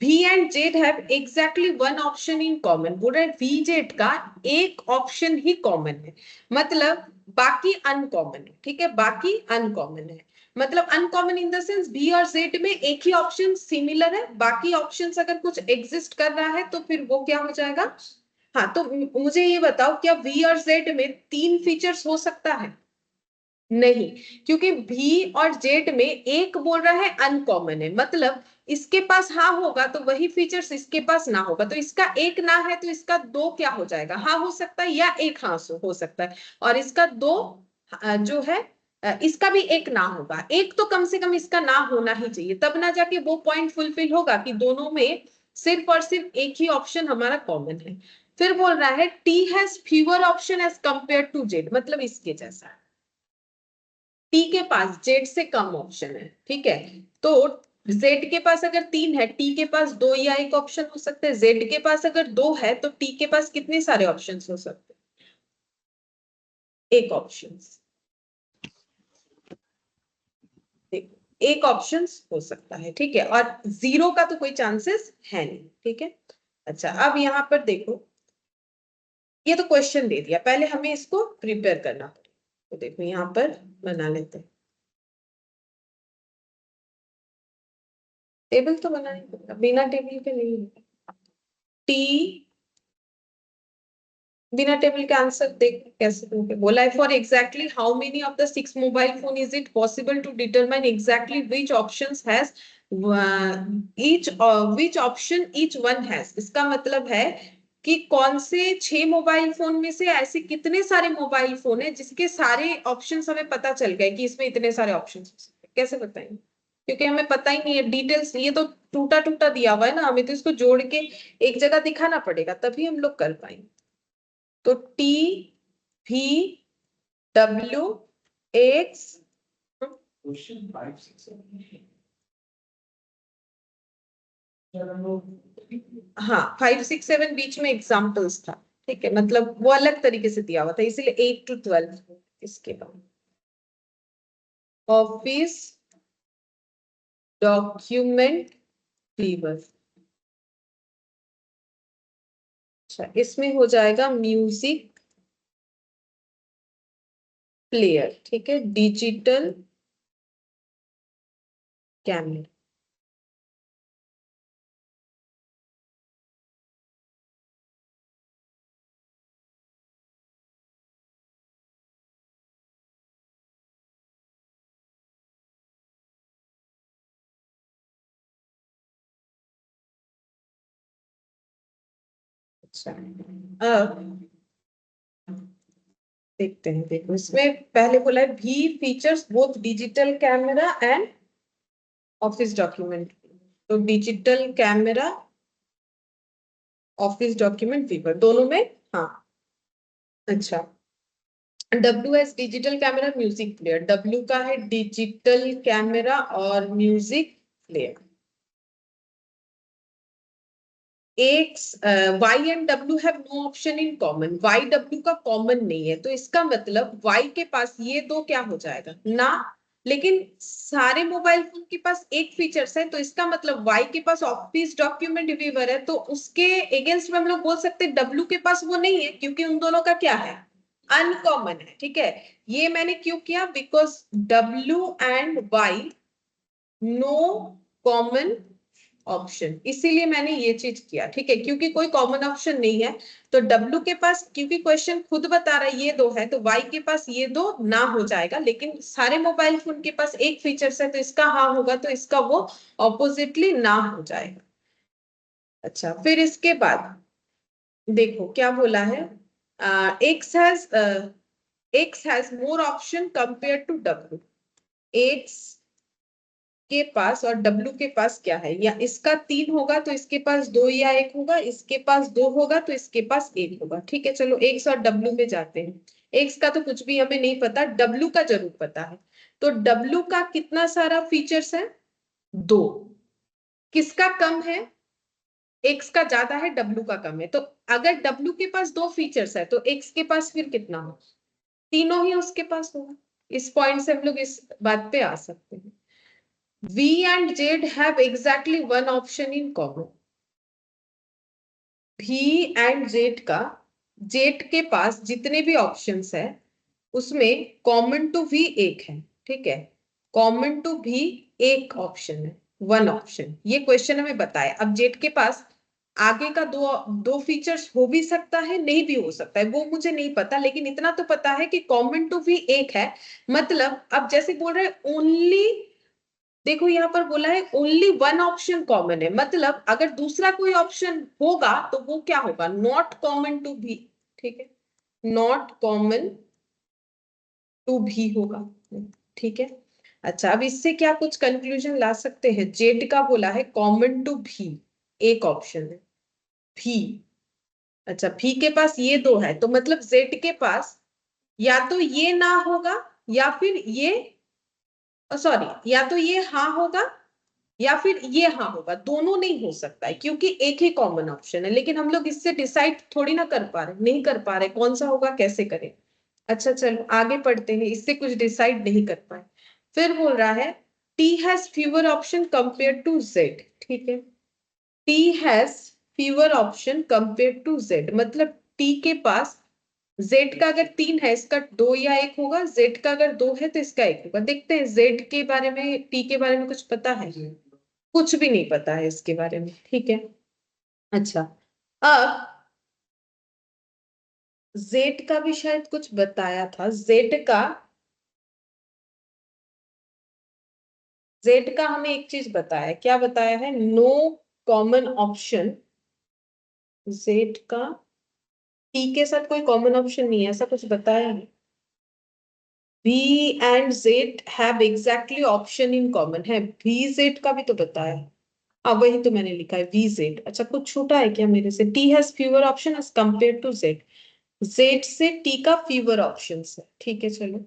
V and Z have exactly one option in common, बोल रहे V Z का एक ऑप्शन ही कॉमन है, मतलब बाकी अनकॉमन है, ठीक है, बाकी अनकॉमन है, मतलब uncommon in the sense V और Z में एक ही ऑप्शन सिमिलर है, बाकी ऑप्शंस अगर कुछ एग्जिस्ट कर रहा है तो फिर वो क्या हो जाएगा। हाँ, तो मुझे ये बताओ क्या V और Z में तीन फीचर्स हो सकता है, नहीं, क्योंकि भी और जेड में एक बोल रहा है अनकॉमन है, मतलब इसके पास हाँ होगा तो वही फीचर्स इसके पास ना होगा, तो इसका एक ना है तो इसका दो क्या हो जाएगा, हाँ हो सकता है, या एक हाँ हो सकता है, और इसका दो जो है इसका भी एक ना होगा, एक तो कम से कम इसका ना होना ही चाहिए, तब ना जाके वो पॉइंट फुलफिल होगा कि दोनों में सिर्फ और सिर्फ एक ही ऑप्शन हमारा कॉमन है। फिर बोल रहा है T has fewer option as compare to Z, मतलब इसके जैसा, टी के पास जेड से कम ऑप्शन है, ठीक है। तो जेड के पास अगर तीन है, टी के पास दो या एक ऑप्शन हो सकते हैं, जेड के पास अगर दो है तो टी के पास कितने सारे ऑप्शन हो सकते हैं, एक ऑप्शन, देखो एक ऑप्शन हो सकता है, ठीक है, और जीरो का तो कोई चांसेस है नहीं, ठीक है। अच्छा, अब यहाँ पर देखो, ये तो क्वेश्चन दे दिया, पहले हमें इसको प्रिपेयर करना पड़ेगा, तो देखो यहाँ पर बना लेते हैं, टेबल तो बनाना पड़ेगा, बिना टेबल के नहीं, टी, बिना टेबल के आंसर देख कैसे दोगे, बोला है for exactly how many of the six mobile phone is it possible to determine exactly which options has each which option each one has, इसका मतलब है कि कौन से छह मोबाइल फोन में से ऐसे कितने सारे मोबाइल फोन है जिसके सारे ऑप्शंस हमें पता चल गए कि इसमें इतने सारे ऑप्शंस हो सकते हैं, कैसे बताएंगे, क्योंकि हमें पता ही नहीं है डिटेल्स, ये तो टूटा टूटा दिया हुआ है ना, हमें तो इसको जोड़ के एक जगह दिखाना पड़ेगा तभी हम लोग कर पाएंगे। तो टी भी डब्ल्यू एक्स, क्वेश्चन 5 6 हाँ 5 6 7 बीच में एग्जाम्पल्स था, ठीक है, मतलब वो अलग तरीके से दिया हुआ था, इसीलिए 8 to 12 इसके बाद ऑफिस डॉक्यूमेंट फीवर, अच्छा इसमें हो जाएगा म्यूजिक प्लेयर, ठीक है, डिजिटल कैमरा, अच्छा अब देखते हैं, देखो इसमें पहले बोला है भी features both digital camera and office document, तो digital camera office document viewer दोनों में, हाँ, अच्छा W है digital camera music player, W का है डिजिटल कैमरा और music player. X Y and W have no option in common, Y W का कॉमन नहीं है, तो इसका मतलब Y के पास ये दो क्या हो जाएगा ना, लेकिन सारे मोबाइल फोन के पास एक फीचर्स है, तो इसका मतलब Y के पास ऑफ पीस डॉक्यूमेंट व्यूअर है, तो उसके अगेंस्ट में हम लोग बोल सकते हैं W के पास वो नहीं है, क्योंकि उन दोनों का क्या है, अनकॉमन है। ठीक है, ये मैंने क्यों किया, because W and Y no common option, इसीलिए मैंने ये चीज किया। ठीक है, क्योंकि कोई कॉमन ऑप्शन नहीं है, तो W के पास, क्योंकि क्वेश्चन खुद बता रहा है ये दो है, तो Y के पास ये दो ना हो जाएगा, लेकिन सारे मोबाइल फोन के पास एक फीचर्स है, तो इसका हाँ होगा, तो इसका वो ऑपोजिटली ना हो जाएगा। अच्छा, फिर इसके बाद देखो क्या बोला है, X has X has more option compare to W। X के पास और W के पास क्या है, या इसका 3 होगा तो इसके पास 2 या 1 होगा, इसके पास 2 होगा तो इसके पास 1 होगा। ठीक है, चलो X और W में जाते हैं। X का तो कुछ भी हमें नहीं पता, W का जरूर पता है। तो W का कितना सारा फीचर्स है, 2। किसका कम है, X का ज्यादा है, W का कम है, तो अगर W के पास 2 फीचर्स है तो X के पास फिर कितना हो, तीनों ही उसके पास होगा। इस पॉइंट से हम लोग इस बात पे आ सकते हैं। V and Z have exactly one option in common. V and Z का, Z के पास जितने भी ऑप्शंस है उसमें कॉमन टू V एक है। ठीक है, कॉमन टू V एक ऑप्शन है, वन ऑप्शन, ये क्वेश्चन हमें बताया। अब Z के पास आगे का दो दो फीचर्स हो भी सकता है, नहीं भी हो सकता है, वो मुझे नहीं पता, लेकिन इतना तो पता है कि कॉमन टू V एक है। मतलब अब जैसे बोल रहे ओनली, देखो यहाँ पर बोला है ओनली वन ऑप्शन कॉमन है, मतलब अगर दूसरा कोई ऑप्शन होगा तो वो क्या होगा, नॉट कॉमन टू भी। ठीक है, नॉट कॉमन टू भी होगा। ठीक है, अच्छा, अब इससे क्या कुछ कंक्लूजन ला सकते हैं, जेड का बोला है कॉमन टू भी एक ऑप्शन है, भी। अच्छा, भी के पास ये दो है, तो मतलब जेड के पास या तो ये ना होगा, या फिर ये, सॉरी, या तो ये हाँ होगा या फिर ये हाँ होगा, दोनों नहीं हो सकता है, क्योंकि एक ही कॉमन ऑप्शन है। लेकिन हम लोग इससे डिसाइड थोड़ी ना कर पा रहे, नहीं कर पा रहे कौन सा होगा, कैसे करें। अच्छा चलो आगे पढ़ते हैं, इससे कुछ डिसाइड नहीं कर पाए। फिर बोल रहा है T has fewer option compare to Z. ठीक है, T has fewer option compare to Z, मतलब टी के पास, जेड का अगर 3 है, इसका 2 या 1 होगा, जेड का अगर 2 है तो इसका 1 होगा। देखते हैं जेड के बारे में, टी के बारे में कुछ पता है, कुछ भी नहीं पता है इसके बारे में। ठीक है, अच्छा, अब जेड का भी शायद कुछ बताया था, जेड का हमें एक चीज बताया, क्या बताया है, नो कॉमन ऑप्शन, जेड का टी के साथ कोई कॉमन ऑप्शन नहीं है, ऐसा कुछ बताया है। V and Z have exactly option in common है, VZ का भी तो बताया। हाँ वही तो मैंने लिखा है VZ। अच्छा, कुछ छूटा है क्या मेरे से, T has fewer option as compare to Z, Z से T का फीवर ऑप्शन है। ठीक है चलो,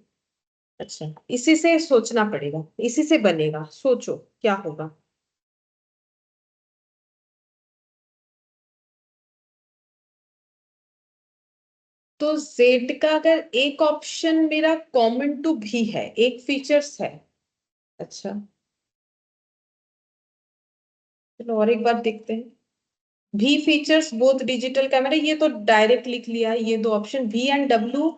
अच्छा, इसी से सोचना पड़ेगा, इसी से बनेगा, सोचो क्या होगा। तो Z का अगर एक ऑप्शन मेरा कॉमन टू भी है, एक फीचर्स है। अच्छा, चलो और एक बार देखते हैं। भी फीचर्स बोथ डिजिटल कैमरा, ये तो डायरेक्ट लिख लिया है, ये दो option V and W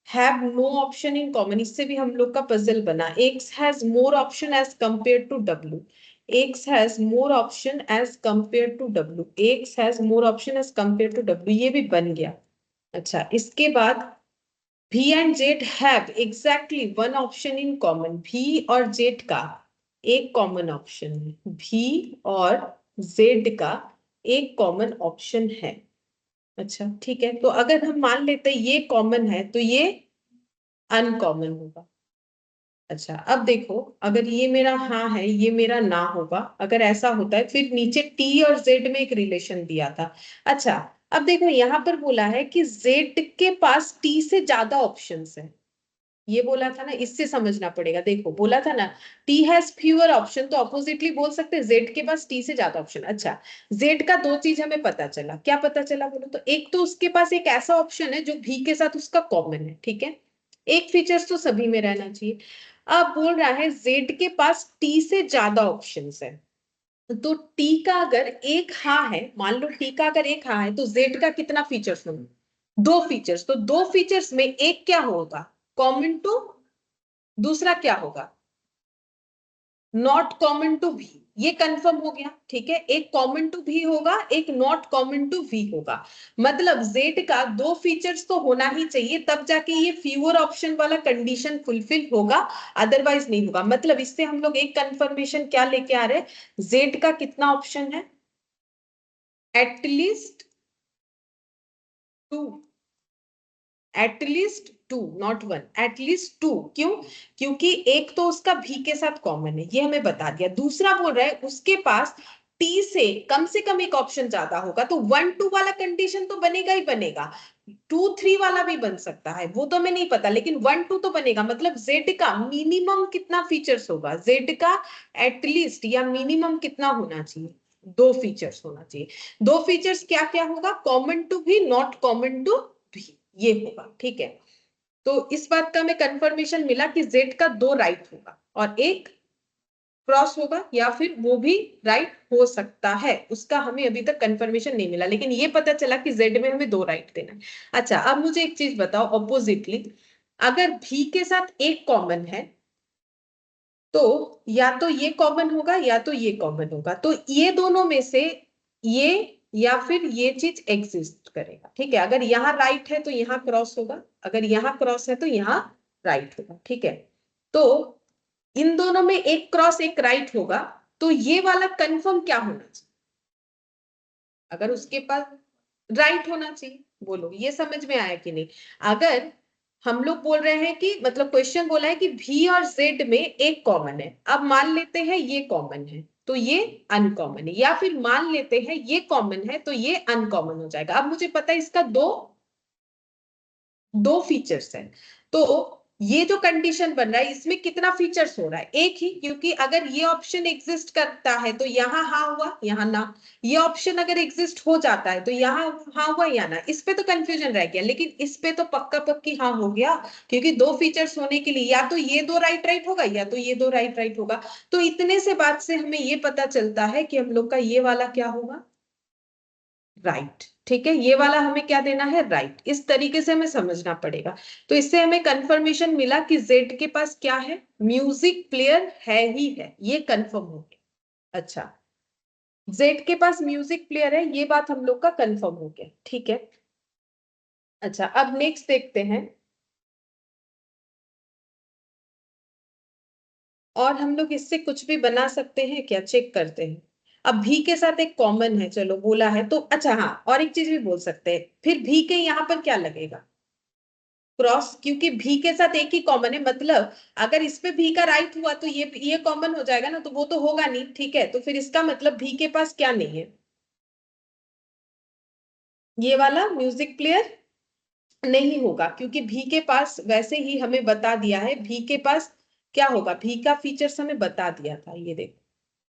have no option in common, इससे भी हम लोग का पजल बना। X has more option as compare to W, X has more option as compare to W, X has more option as compare to W, ये भी बन गया। अच्छा, इसके बाद V and Z have exactly one option in common, V और Z का एक कॉमन ऑप्शन है, V और Z का एक कॉमन ऑप्शन है। अच्छा ठीक है, तो अगर हम मान लेते हैं ये कॉमन है तो ये अनकॉमन होगा। अच्छा, अब देखो, अगर ये मेरा हाँ है, ये मेरा ना होगा, अगर ऐसा होता है, फिर नीचे टी और जेड में एक रिलेशन दिया था। अच्छा, अब देखो यहाँ पर बोला है कि जेड के पास टी से ज्यादा ऑप्शंस है, ये बोला था ना, इससे समझना पड़ेगा। देखो बोला था ना टी हैज फ्यूअर ऑप्शन, तो ऑपोजिटली बोल सकते हैं जेड के पास टी से ज्यादा ऑप्शन। अच्छा, जेड का दो चीज हमें पता चला, क्या पता चला बोलो तो? एक तो उसके पास एक ऐसा ऑप्शन है जो भी के साथ उसका कॉमन है, ठीक है, एक फीचर्स तो सभी में रहना चाहिए। अब बोल रहा है जेड के पास टी से ज्यादा ऑप्शंस है, तो टी का अगर एक हाँ है, मान लो टी का अगर एक हाँ है, तो जेड का कितना फीचर्स होंगे? दो फीचर्स। तो दो फीचर्स में एक क्या होगा? कॉमन टू, दूसरा क्या होगा? नॉट कॉमन टू भी। ये कंफर्म हो गया, ठीक है, एक कॉमन टू भी होगा, एक नॉट कॉमन टू भी होगा। मतलब जेड का दो फीचर्स तो होना ही चाहिए, तब जाके ये फ्यूअर ऑप्शन वाला कंडीशन फुलफिल होगा, अदरवाइज नहीं होगा। मतलब इससे हम लोग एक कंफर्मेशन क्या लेके आ रहे हैं? जेड का कितना ऑप्शन है? At least to, at least to, not one, at least to. क्यों? क्योंकि एक तो उसका भी के साथ कॉमन है, ये हमें बता दिया। दूसरा बोल रहा है उसके पास टी से कम एक ऑप्शन ज्यादा होगा, तो वन टू वाला कंडीशन तो बनेगा ही बनेगा। टू थ्री वाला भी बन सकता है, वो तो हमें नहीं पता, लेकिन वन टू तो बनेगा। मतलब जेड का मिनिमम कितना फीचर्स होगा? जेड का एटलीस्ट या मिनिमम कितना होना चाहिए? दो फीचर्स होना चाहिए। दो फीचर्स क्या क्या होगा? कॉमन टू भी, नॉट कॉमन टू भी, ये होगा, ठीक है। तो इस बात का हमें कंफर्मेशन मिला कि जेड का दो राइट होगा और एक क्रॉस होगा, या फिर वो भी राइट हो सकता है, उसका हमें अभी तक कंफर्मेशन नहीं मिला, लेकिन ये पता चला कि जेड में हमें दो राइट देना है। अच्छा, अब मुझे एक चीज बताओ, ऑपोजिटली अगर भी के साथ एक कॉमन है, तो या तो ये कॉमन होगा या तो ये कॉमन होगा, तो ये दोनों में से ये या फिर ये चीज एग्जिस्ट करेगा, ठीक है। अगर यहाँ राइट है तो यहाँ क्रॉस होगा, अगर यहाँ क्रॉस है तो यहाँ राइट होगा, ठीक है। तो इन दोनों में एक क्रॉस एक राइट होगा, तो ये वाला कंफर्म क्या होना चाहिए? अगर उसके पास राइट होना चाहिए, बोलो ये समझ में आया कि नहीं? अगर हम लोग बोल रहे हैं कि मतलब क्वेश्चन बोला है कि भी और जेड में एक कॉमन है, अब मान लेते हैं ये कॉमन है तो ये अनकॉमन है, या फिर मान लेते हैं ये कॉमन है तो ये अनकॉमन हो जाएगा। अब मुझे पता है इसका दो दो फीचर्स हैं, तो ये जो कंडीशन बन रहा है इसमें कितना फीचर्स हो रहा है? एक ही, क्योंकि अगर ये ऑप्शन एग्जिस्ट करता है तो यहाँ हाँ हुआ यहाँ ना, ये ऑप्शन अगर एग्जिस्ट हो जाता है तो यहाँ हाँ हुआ या ना। इस पे तो कंफ्यूजन रह गया, लेकिन इस पे तो पक्का पक्की हाँ हो गया, क्योंकि दो फीचर्स होने के लिए या तो ये दो राइट राइट होगा या तो ये दो राइट राइट होगा। तो इतने से बात से हमें ये पता चलता है कि हम लोग का ये वाला क्या होगा? राइट, ठीक है, ये वाला हमें क्या देना है? राइट। इस तरीके से हमें समझना पड़ेगा। तो इससे हमें कंफर्मेशन मिला कि जेड के पास क्या है? म्यूजिक प्लेयर है ही है, ये कंफर्म हो गया। अच्छा, जेड के पास म्यूजिक प्लेयर है, ये बात हम लोग का कंफर्म हो गया, ठीक है। अच्छा, अब नेक्स्ट देखते हैं, और हम लोग इससे कुछ भी बना सकते हैं क्या? चेक करते हैं। अब भी के साथ एक कॉमन है, चलो बोला है तो। अच्छा हाँ, और एक चीज भी बोल सकते हैं, फिर भी के यहाँ पर क्या लगेगा? क्रॉस, क्योंकि भी के साथ एक ही कॉमन है, मतलब अगर इस पे भी का राइट हुआ तो ये कॉमन हो जाएगा ना, तो वो तो होगा नहीं, ठीक है। तो फिर इसका मतलब भी के पास क्या नहीं है? ये वाला म्यूजिक प्लेयर नहीं होगा, क्योंकि भी के पास वैसे ही हमें बता दिया है, भी के पास क्या होगा? भी का फीचर्स हमें बता दिया था, ये देखो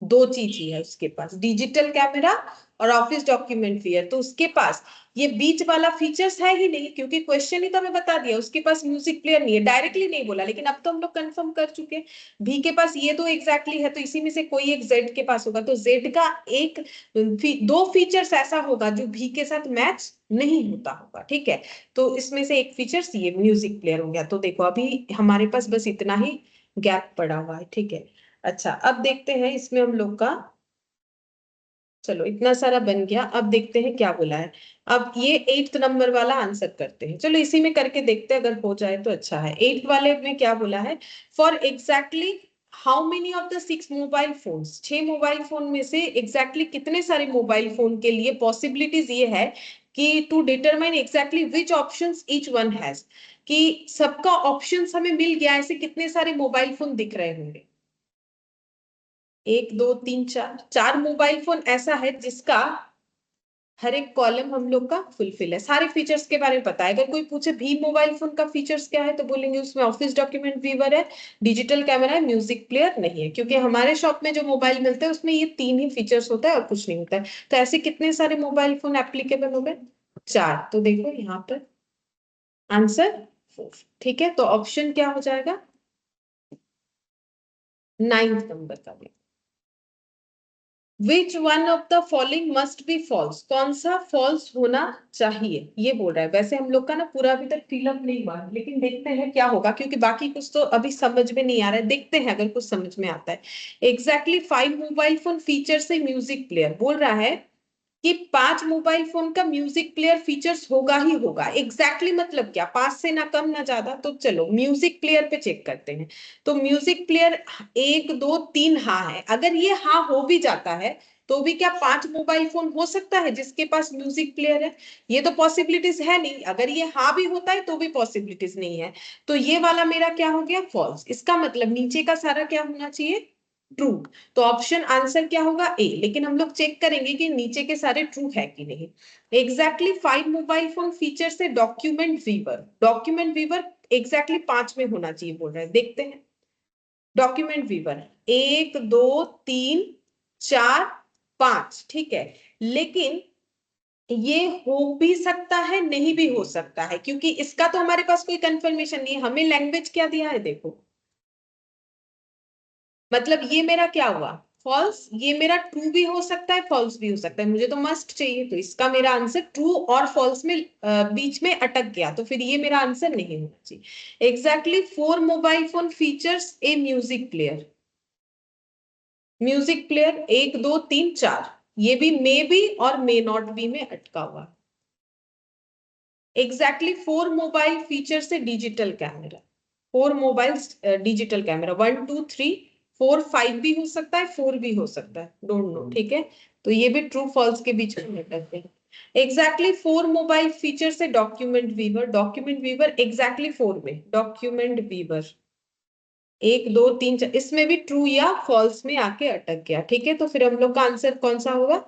दो चीज ही है उसके पास, डिजिटल कैमरा और ऑफिस डॉक्यूमेंट फेयर। तो उसके पास ये बीच वाला फीचर्स है ही नहीं, क्योंकि क्वेश्चन ही तो हमें बता दिया उसके पास म्यूजिक प्लेयर नहीं है, डायरेक्टली नहीं बोला, लेकिन अब तो हम लोग कंफर्म कर चुके हैं भी के पास ये दो एग्जैक्टली है, तो इसी में से कोई एक जेड के पास होगा। तो जेड का एक दो फीचर्स ऐसा होगा जो भी के साथ मैच नहीं होता होगा, ठीक है। तो इसमें से एक फीचर्स ये म्यूजिक प्लेयर हो गया। तो देखो अभी हमारे पास बस इतना ही गैप पड़ा हुआ है, ठीक है। अच्छा, अब देखते हैं इसमें हम लोग का, चलो इतना सारा बन गया, अब देखते हैं क्या बोला है। अब ये 8th नंबर वाला आंसर करते हैं, चलो इसी में करके देखते हैं, अगर हो जाए तो अच्छा है। 8th वाले में क्या बोला है? For exactly how many of the 6 mobile phones, 6 mobile phone में से एग्जैक्टली कितने सारे मोबाइल फोन के लिए पॉसिबिलिटीज ये है कि to determine exactly which options each one has, कि सबका ऑप्शंस हमें मिल गया, ऐसे कितने सारे मोबाइल फोन दिख रहे होंगे? एक दो तीन चार, चार मोबाइल फोन ऐसा है जिसका हर एक कॉलम हम लोग का फुलफिल है, सारे फीचर्स के बारे में पता है। अगर कोई पूछे भी मोबाइल फोन का फीचर्स क्या है, तो बोलेंगे उसमें ऑफिस डॉक्यूमेंट व्यूअर है, डिजिटल कैमरा है, म्यूजिक प्लेयर नहीं है, क्योंकि हमारे शॉप में जो मोबाइल मिलते हैं उसमें ये 3 ही फीचर्स होता है और कुछ नहीं होता है। तो ऐसे कितने सारे मोबाइल फोन एप्लीकेबल हो गए? 4। तो देखो यहाँ पर आंसर 4। ठीक है, तो ऑप्शन क्या हो जाएगा? 9th नंबर का। Which one of the following must be false, कौन सा फॉल्स होना चाहिए, ये बोल रहा है। वैसे हम लोग का ना पूरा अभी तक फिलअप नहीं हुआ, लेकिन देखते हैं क्या होगा, क्योंकि बाकी कुछ तो अभी समझ में नहीं आ रहा है। देखते हैं अगर कुछ समझ में आता है। एग्जैक्टली 5 मोबाइल फोन फीचर से म्यूजिक प्लेयर, बोल रहा है कि 5 मोबाइल फोन का म्यूजिक प्लेयर फीचर्स होगा ही होगा। एग्जैक्टली मतलब क्या? 5 से ना कम ना ज्यादा। तो चलो म्यूजिक प्लेयर पे चेक करते हैं। तो म्यूजिक प्लेयर 1 2 3 हाँ है। अगर ये हाँ हो भी जाता है तो भी क्या 5 मोबाइल फोन हो सकता है जिसके पास म्यूजिक प्लेयर है? ये तो पॉसिबिलिटीज है नहीं। अगर ये हाँ भी होता है तो भी पॉसिबिलिटीज नहीं है। तो ये वाला मेरा क्या हो गया? फॉल्स। इसका मतलब नीचे का सारा क्या होना चाहिए? ट्रू। तो ऑप्शन आंसर क्या होगा? ए। लेकिन हम लोग चेक करेंगे कि नीचे के सारे ट्रू है कि नहीं। एग्जैक्टली 5 मोबाइल फोन फीचर से document viewer, document viewer exactly 5 में होना चाहिए बोल रहे हैं। देखते हैं डॉक्यूमेंट वीवर 1 2 3 4 5, ठीक है। लेकिन ये हो भी सकता है, नहीं भी हो सकता है, क्योंकि इसका तो हमारे पास कोई कंफर्मेशन नहीं है। हमें लैंग्वेज क्या दिया है देखो, मतलब ये मेरा क्या हुआ? फॉल्स। ये मेरा ट्रू भी हो सकता है, फॉल्स भी हो सकता है। मुझे तो मस्ट चाहिए, तो इसका मेरा आंसर ट्रू और फॉल्स में बीच में अटक गया, तो फिर ये मेरा आंसर नहीं होना चाहिए। एग्जैक्टली 4 मोबाइल फोन फीचर्स ए म्यूजिक प्लेयर, म्यूजिक प्लेयर 1 2 3 4, ये भी मे बी और मे नॉट बी में अटका हुआ। एग्जैक्टली 4 मोबाइल फीचर से digital camera, 4 mobile digital camera 1 2 3 4 5 भी हो सकता है, 4 भी हो सकता है, डोंट नो, ठीक है। तो ये भी ट्रू फॉल्स के बीच में करते हैं। एग्जैक्टली 4 मोबाइल फीचर से document viewer, document viewer exactly 4 में डॉक्यूमेंट वीवर 1 2 3 4, इसमें भी ट्रू या फॉल्स में आके अटक गया, ठीक है। तो फिर हम लोग का आंसर कौन सा होगा?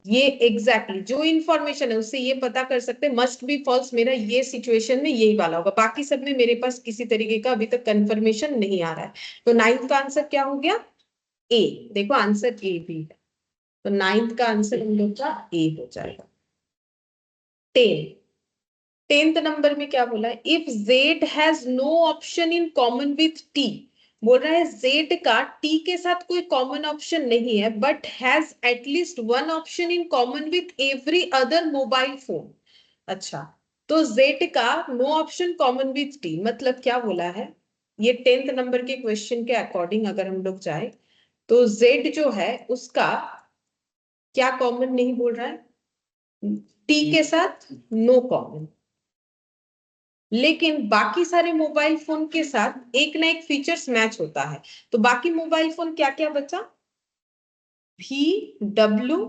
ये एग्जैक्टली जो इंफॉर्मेशन है उससे ये पता कर सकते हैं मस्ट बी फॉल्स, मेरा ये सिचुएशन में यही वाला होगा। बाकी सब में मेरे पास किसी तरीके का अभी तक कंफर्मेशन नहीं आ रहा है। तो 9th का आंसर क्या हो गया? ए। देखो आंसर ए भी है, तो 9th का आंसर हम लोग का ए हो जाएगा। 10, 10th नंबर में क्या बोला है? If Z has no option in common with T, बोल रहा है जेड का टी के साथ कोई कॉमन ऑप्शन नहीं है, but has at least one option in common with every other mobile phone. अच्छा, तो जेड का no option common with T मतलब क्या बोला है? ये 10th नंबर के क्वेश्चन के अकॉर्डिंग अगर हम लोग जाए तो जेड जो है उसका क्या कॉमन नहीं बोल रहा है? टी के साथ नो कॉमन, लेकिन बाकी सारे मोबाइल फोन के साथ एक ना एक फीचर्स मैच होता है। तो बाकी मोबाइल फोन क्या क्या बचा? भी, डब्ल्यू,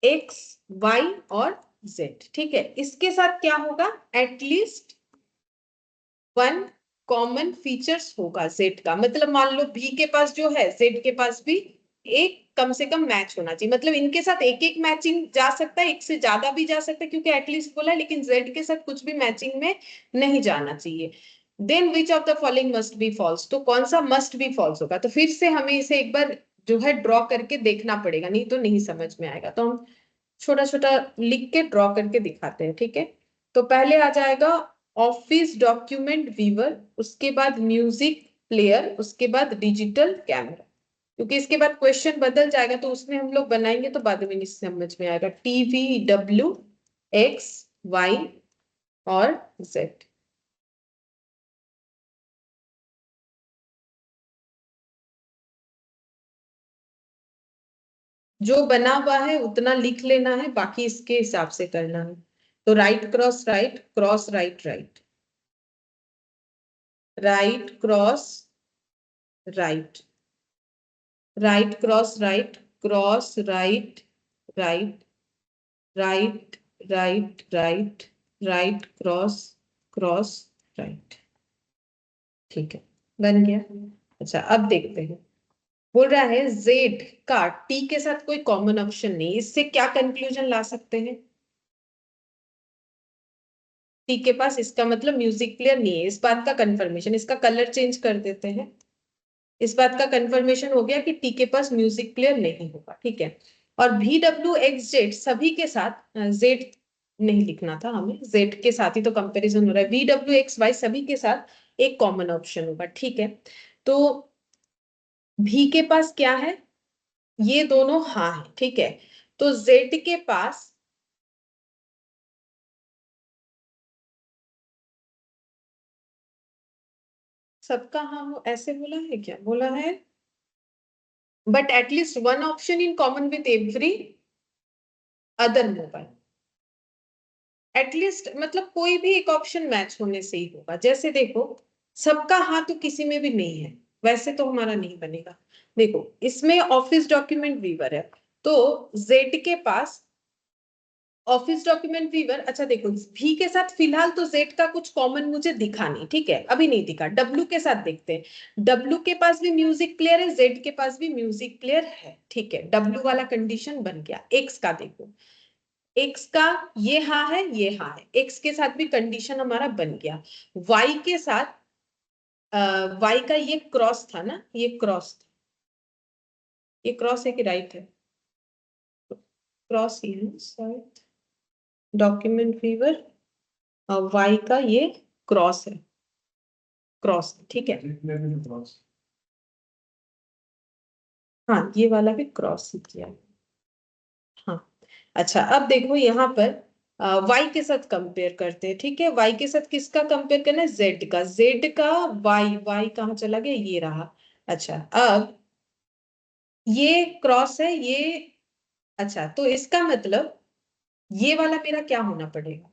एक्स, वाई और जेड, ठीक है। इसके साथ क्या होगा? एटलीस्ट वन कॉमन फीचर्स होगा जेड का। मतलब मान लो भी के पास जो है, जेड के पास भी एक कम से कम मैच होना चाहिए। मतलब इनके साथ एक एक मैचिंग जा सकता है, एक से ज्यादा भी जा सकता है, क्योंकि एटलीस्ट बोला है, लेकिन जेड के साथ कुछ भी मैचिंग में नहीं जाना चाहिए। Then which of the following must be false, तो कौन सा मस्ट बी फॉल्स होगा? तो फिर से हमें इसे एक बार जो है ड्रॉ करके देखना पड़ेगा, नहीं तो नहीं समझ में आएगा। तो हम छोटा छोटा लिख के ड्रॉ करके दिखाते हैं, ठीक है। तो पहले आ जाएगा ऑफिस डॉक्यूमेंट वीवर, उसके बाद म्यूजिक प्लेयर, उसके बाद डिजिटल कैमरा। क्योंकि इसके बाद क्वेश्चन बदल जाएगा तो उसमें हम लोग बनाएंगे तो बाद में नहीं समझ में आएगा। टीवी, डब्ल्यू, एक्स, वाई और जेड। जो बना हुआ है उतना लिख लेना है, बाकी इसके हिसाब से करना है। तो right cross right, cross right right, right cross right, right cross right, cross right right, right right right, right cross cross right, ठीक है, बन गया। अच्छा अब देखते हैं बोल रहा है जेड का टी के साथ कोई कॉमन ऑप्शन नहीं, इससे क्या कंक्लूजन ला सकते हैं? टी के पास इसका मतलब म्यूजिक प्लेयर नहीं है, इस बात का कंफर्मेशन, इसका कलर चेंज कर देते हैं, इस बात का कंफर्मेशन हो गया कि टी के पास म्यूजिक प्लेयर नहीं होगा, ठीक है। और वी डब्ल्यू एक्स जेड सभी के साथ, जेड नहीं लिखना था हमें, जेड के साथ ही तो कंपैरिजन हो रहा है, वी डब्ल्यू एक्स वाई सभी के साथ एक कॉमन ऑप्शन होगा, ठीक है। तो भी के पास क्या है, ये दोनों हाँ है, ठीक है। तो जेड के पास सबका हाँ हो ऐसे बोला है, क्या बोला है? But at least one option in common with every other mobile, at least मतलब कोई भी एक ऑप्शन मैच होने से ही होगा। जैसे देखो सबका हाँ तो किसी में भी नहीं है, वैसे तो हमारा नहीं बनेगा। देखो इसमें ऑफिस डॉक्यूमेंट वीवर है, तो जेड के पास ऑफिस डॉक्यूमेंट वीवर, अच्छा देखो भी के साथ फिलहाल तो जेड का कुछ कॉमन मुझे दिखा नहीं, ठीक है, अभी नहीं दिखा। डब्ल्यू के साथ देखते हैं, डब्ल्यू के पास भी म्यूजिक प्लेयर है, जेड के पास भी म्यूजिक प्लेयर है, ठीक है, डब्ल्यू वाला कंडीशन बन गया। एक्स का देखो, एक्स का ये हाँ है, ये हाँ है, एक्स के साथ भी कंडीशन हमारा बन गया। वाई के साथ, वाई का ये क्रॉस था ना, ये क्रॉस था, ये क्रॉस है कि राइट है? क्रॉस ही है शायद, डॉक्यूमेंट फीवर, वाई का ये क्रॉस है, क्रॉस, ठीक है। हाँ ये वाला भी क्रॉस ही किया, हाँ। अच्छा अब देखो यहाँ पर वाई के साथ कंपेयर करते हैं, ठीक है, वाई के साथ किसका कंपेयर करना है? जेड का, जेड का वाई, वाई कहाँ चला गया, ये रहा। अच्छा अब ये क्रॉस है ये, अच्छा तो इसका मतलब ये वाला मेरा क्या होना पड़ेगा?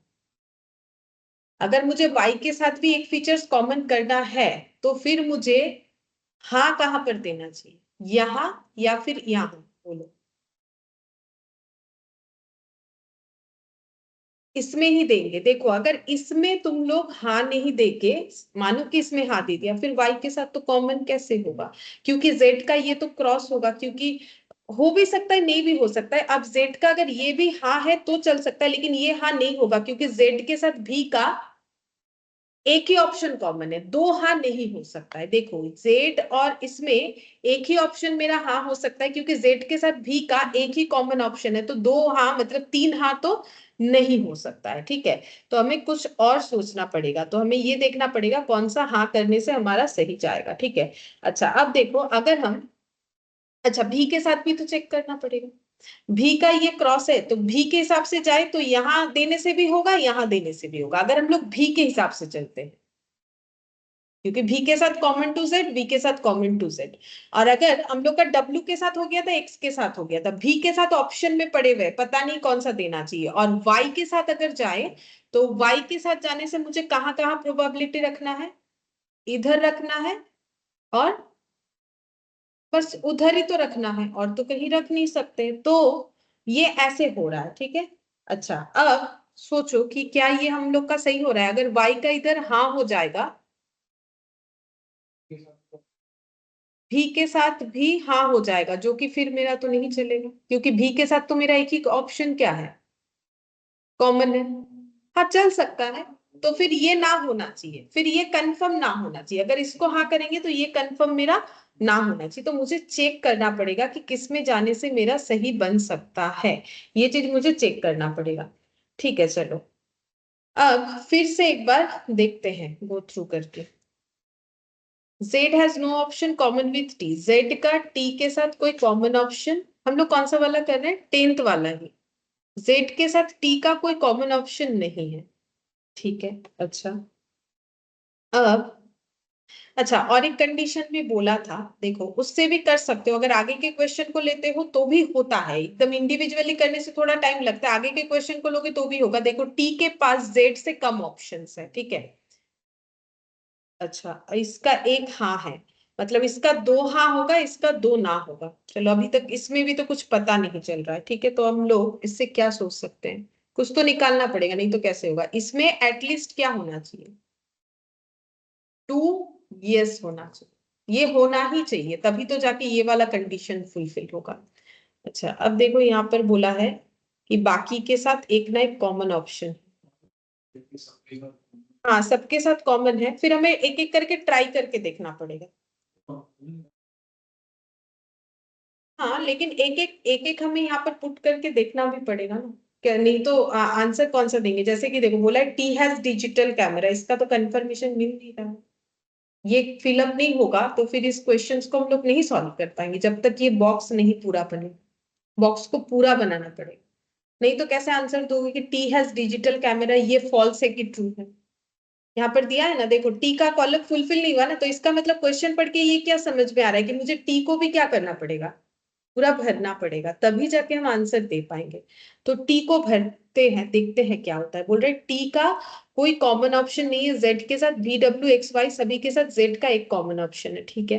अगर मुझे वाई के साथ भी एक फीचर्स कॉमन करना है तो फिर मुझे हाँ कहाँ पर देना चाहिए, यहाँ या फिर यहाँ, बोलो। इसमें ही देंगे, देखो अगर इसमें तुम लोग हाँ नहीं देके, मानो कि इसमें हाँ दे दिया, फिर वाई के साथ तो कॉमन कैसे होगा? क्योंकि जेड का ये तो क्रॉस होगा, क्योंकि हो भी सकता है नहीं भी हो सकता है। अब जेड का अगर ये भी हाँ है तो चल सकता है, लेकिन ये हाँ नहीं होगा क्योंकि जेड के साथ भी का एक ही ऑप्शन कॉमन है, दो हाँ नहीं हो सकता है। देखो जेड और इसमें एक ही ऑप्शन मेरा हाँ हो सकता है क्योंकि जेड के साथ भी का एक ही कॉमन ऑप्शन है, तो दो हाँ मतलब तीन हाँ तो नहीं हो सकता है, ठीक है। तो हमें कुछ और सोचना पड़ेगा, तो हमें ये देखना पड़ेगा कौन सा हाँ करने से हमारा सही जाएगा, ठीक है। अच्छा अब देखो अगर हम, अच्छा भी के साथ भी तो चेक करना पड़ेगा, भी का ये क्रॉस है तो भी के हिसाब से जाए तो यहां देने से भी होगा, यहां देने से भी होगा, अगर हम लोग भी के हिसाब से चलते हैं, क्योंकि भी के साथ कॉमन टू जेड, वी के साथ कॉमन टू जेड। और अगर हम लोग का डब्ल्यू के साथ हो गया था, एक्स के साथ हो गया था, भी के साथ ऑप्शन में पड़े हुए पता नहीं कौन सा देना चाहिए, और वाई के साथ अगर जाए तो वाई के साथ जाने से मुझे कहाँ कहाँ प्रोबेबिलिटी रखना है, इधर रखना है, और बस उधर ही तो रखना है, और तो कहीं रख नहीं सकते, तो ये ऐसे हो रहा है, ठीक है। अच्छा अब सोचो कि क्या ये हम लोग का सही हो रहा है? अगर वाई का इधर हाँ हो जाएगा, भी के साथ भी हाँ हो जाएगा, जो कि फिर मेरा तो नहीं चलेगा, क्योंकि भी के साथ तो मेरा एक ही ऑप्शन क्या है, कॉमन है। हाँ चल सकता है, तो फिर ये ना होना चाहिए, फिर ये कंफर्म ना होना चाहिए, अगर इसको हाँ करेंगे तो ये कंफर्म मेरा ना होना चाहिए, तो मुझे चेक करना पड़ेगा कि किस में जाने से मेरा सही बन सकता है, ये चीज मुझे चेक करना पड़ेगा, ठीक है। चलो अब फिर से एक बार देखते हैं गो थ्रू करके। Z has no option common with T, Z का T के साथ कोई कॉमन ऑप्शन, हम लोग कौन सा वाला कर रहे हैं, 10th वाला ही, Z के साथ T का कोई कॉमन ऑप्शन नहीं है, ठीक है। अच्छा अब, अच्छा और एक कंडीशन भी बोला था, देखो उससे भी कर सकते हो, अगर आगे के क्वेश्चन को लेते हो तो भी होता है, एकदम इंडिविजुअली करने से थोड़ा टाइम लगता है, आगे के क्वेश्चन को लोगे तो भी होगा। देखो T के पास Z से कम ऑप्शंस है, ठीक है। अच्छा इसका एक हाँ है, मतलब इसका दो हाँ होगा, इसका दो ना होगा। चलो अभी तक इसमें भी तो कुछ पता नहीं चल रहा है, ठीक है, तो हम लोग इससे क्या सोच सकते हैं, कुछ तो निकालना पड़ेगा, नहीं तो कैसे होगा। इसमें एटलीस्ट क्या होना चाहिए, टू यस होना चाहिए, ये होना ही चाहिए, तभी तो जाके ये वाला कंडीशन फुलफिल होगा। अच्छा अब देखो यहाँ पर बोला है कि बाकी के साथ एक ना एक कॉमन ऑप्शन। हाँ सबके साथ कॉमन है, फिर हमें एक एक करके ट्राई करके देखना पड़ेगा। हाँ लेकिन एक एक हमें यहाँ पर पुट करके देखना भी पड़ेगा ना, क्या नहीं तो आंसर कौन सा देंगे। जैसे कि देखो बोला है टी हैज डिजिटल कैमरा, इसका तो कंफर्मेशन मिल नहीं रहा है, ये फिलअप नहीं होगा तो फिर इस क्वेश्चंस को हम लोग नहीं सॉल्व कर पाएंगे जब तक ये बॉक्स नहीं पूरा बने। बॉक्स को पूरा बनाना पड़ेगा, नहीं तो कैसे आंसर दोगे कि टी हैज डिजिटल कैमरा, ये फॉल्स है कि ट्रू है। यहाँ पर दिया है ना, देखो टी का कॉलम फुलफिल नहीं हुआ ना, तो इसका मतलब क्वेश्चन पढ़ के ये क्या समझ में आ रहा है कि मुझे टी को भी क्या करना पड़ेगा, पूरा भरना पड़ेगा, तभी जाके हम आंसर दे पाएंगे। तो टी को भरते हैं, देखते हैं क्या होता है। बोल रहे टी का कोई कॉमन ऑप्शन नहीं है, जेड के साथ वी डब्ल्यू एक्स वाई सभी के साथ जेड का एक कॉमन ऑप्शन है, ठीक है।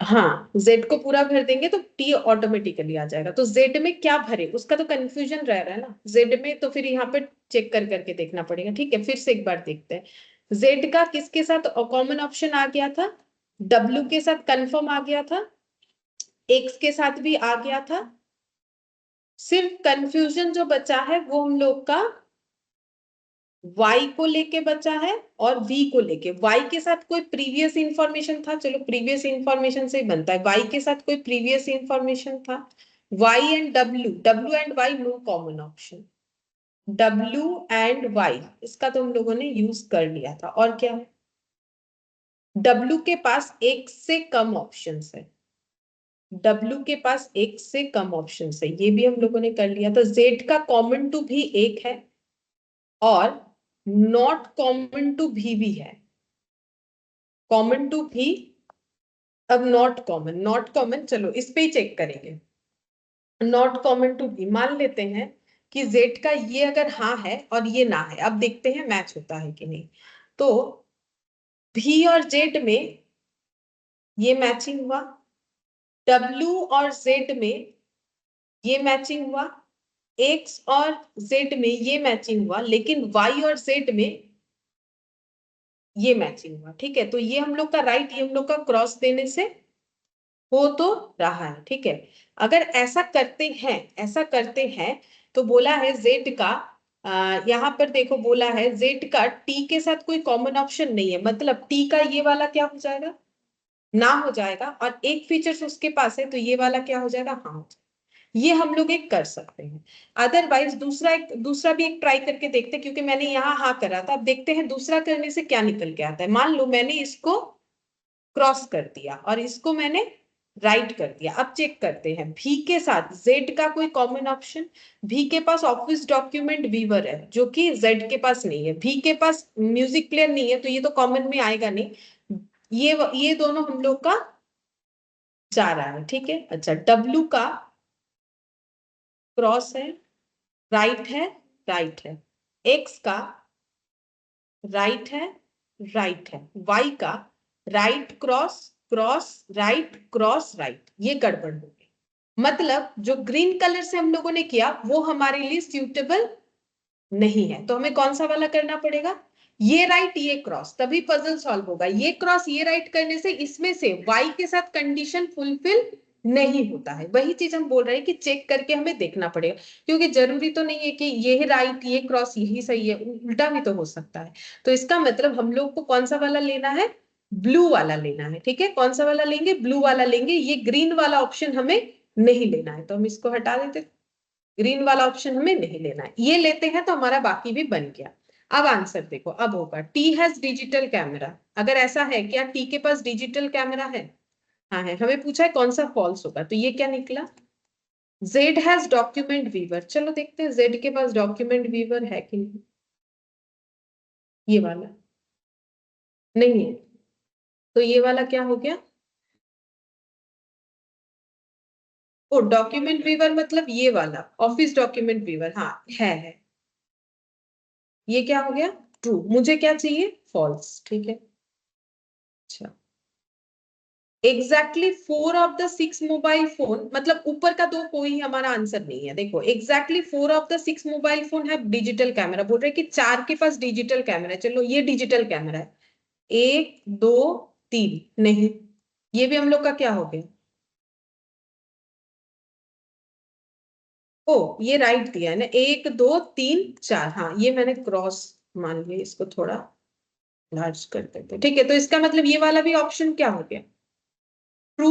हाँ जेड को पूरा भर देंगे तो टी ऑटोमेटिकली आ जाएगा। तो जेड में क्या भरे उसका तो कंफ्यूजन रह रहा है ना, जेड में तो फिर यहाँ पे चेक कर करके देखना पड़ेगा, ठीक है। फिर से एक बार देखते हैं, जेड का किसके साथ कॉमन ऑप्शन आ गया था, डब्ल्यू के साथ कंफर्म आ गया था, एक्स के साथ भी आ गया था। सिर्फ कंफ्यूजन जो बचा है वो हम लोग का y को लेके बचा है और v को लेके। y के साथ कोई प्रीवियस इंफॉर्मेशन था, चलो प्रीवियस इंफॉर्मेशन से ही बनता है, y के साथ कोई प्रीवियस इंफॉर्मेशन था। y and w and y no common option, w and y इसका तो हम लोगों ने यूज कर लिया था। और क्या है, w के पास एक से कम ऑप्शन है, W के पास एक से कम ऑप्शन है, ये भी हम लोगों ने कर लिया था। Z का कॉमन टू भी एक है और नॉट कॉमन टू भी है, कॉमन टू भी। अब नॉट कॉमन चलो इस पे ही चेक करेंगे। नॉट कॉमन टू भी मान लेते हैं कि Z का ये अगर हाँ है और ये ना है, अब देखते हैं मैच होता है कि नहीं। तो V और Z में ये मैचिंग हुआ, W और Z में ये मैचिंग हुआ, एक्स और जेड में ये मैचिंग हुआ, लेकिन वाई और जेड में ये मैचिंग हुआ, ठीक है। तो ये हम लोग का राइट, ये हम लोग का क्रॉस देने से हो तो रहा है, ठीक है। अगर ऐसा करते हैं, ऐसा करते हैं तो बोला है जेड का यहाँ पर देखो बोला है जेड का टी के साथ कोई कॉमन ऑप्शन नहीं है, मतलब टी का ये वाला क्या हो जाएगा, ना हो जाएगा, और एक फीचर्स उसके पास है तो ये वाला क्या हो जाएगा, हाँ हो जाएगा। ये हम लोग एक कर सकते हैं। अदरवाइज दूसरा भी एक ट्राई करके देखते हैं, क्योंकि मैंने यहाँ हाँ करा था, अब देखते हैं दूसरा करने से क्या निकल के आता है। मान लो मैंने इसको क्रॉस कर दिया और इसको मैंने राइट कर दिया, अब चेक करते हैं भी के साथ जेड का कोई कॉमन ऑप्शन। भी के पास ऑफिस डॉक्यूमेंट वीवर है जो कि जेड के पास नहीं है, भी के पास म्यूजिक प्लेयर नहीं है तो ये तो कॉमन में आएगा नहीं। ये दोनों हम लोग का जा रहा है, ठीक है। अच्छा डब्ल्यू का क्रॉस है, राइट है, राइट है। एक्स का राइट है, राइट है। वाई का right cross cross right cross right, ये गड़बड़ हो गई। मतलब जो ग्रीन कलर से हम लोगों ने किया वो हमारे लिए सूटेबल नहीं है, तो हमें कौन सा वाला करना पड़ेगा, ये राइट ये क्रॉस, तभी पजल सॉल्व होगा। ये क्रॉस ये राइट करने से इसमें से y के साथ कंडीशन फुलफिल नहीं होता है। वही चीज हम बोल रहे हैं कि चेक करके हमें देखना पड़ेगा, क्योंकि जरूरी तो नहीं है कि ये राइट ये क्रॉस यही सही है, उल्टा भी तो हो सकता है। तो इसका मतलब हम लोग को कौन सा वाला लेना है, ब्लू वाला लेना है, ठीक है। कौन सा वाला लेंगे, ब्लू वाला लेंगे, ये ग्रीन वाला ऑप्शन हमें नहीं लेना है, तो हम इसको हटा देते, ग्रीन वाला ऑप्शन हमें नहीं लेना है, ये लेते हैं तो हमारा बाकी भी बन गया। अब आंसर देखो, अब होगा टी हैज डिजिटल कैमरा, अगर ऐसा है क्या टी के पास डिजिटल कैमरा है, हाँ है। हमें पूछा है कौन सा फॉल्स होगा, तो ये क्या निकला, जेड हैज डॉक्यूमेंट वीवर। चलो देखते हैं जेड के पास डॉक्यूमेंट वीवर है कि नहीं, ये वाला नहीं है, तो ये वाला क्या हो गया, ओ डॉक्यूमेंट वीवर मतलब ये वाला ऑफिस डॉक्यूमेंट वीवर, हाँ है। ये क्या हो गया, ट्रू, मुझे क्या चाहिए, फॉल्स, ठीक है। अच्छा exactly 4 of the 6 mobile phone, मतलब ऊपर का दो कोई हमारा आंसर नहीं है। देखो exactly 4 of the 6 mobile phone है डिजिटल कैमरा, बोल रहे कि 4 के पास डिजिटल कैमरा है, चलो ये डिजिटल कैमरा है, 1 2 3 नहीं, ये भी हम लोग का क्या हो गया, ओ ये राइट दिया है ना, 1 2 3 4, हाँ ये मैंने क्रॉस मान लिया, इसको थोड़ा लार्ज कर देते हैं। ठीक है, तो इसका मतलब ये वाला भी ऑप्शन क्या हो गया, ट्रू।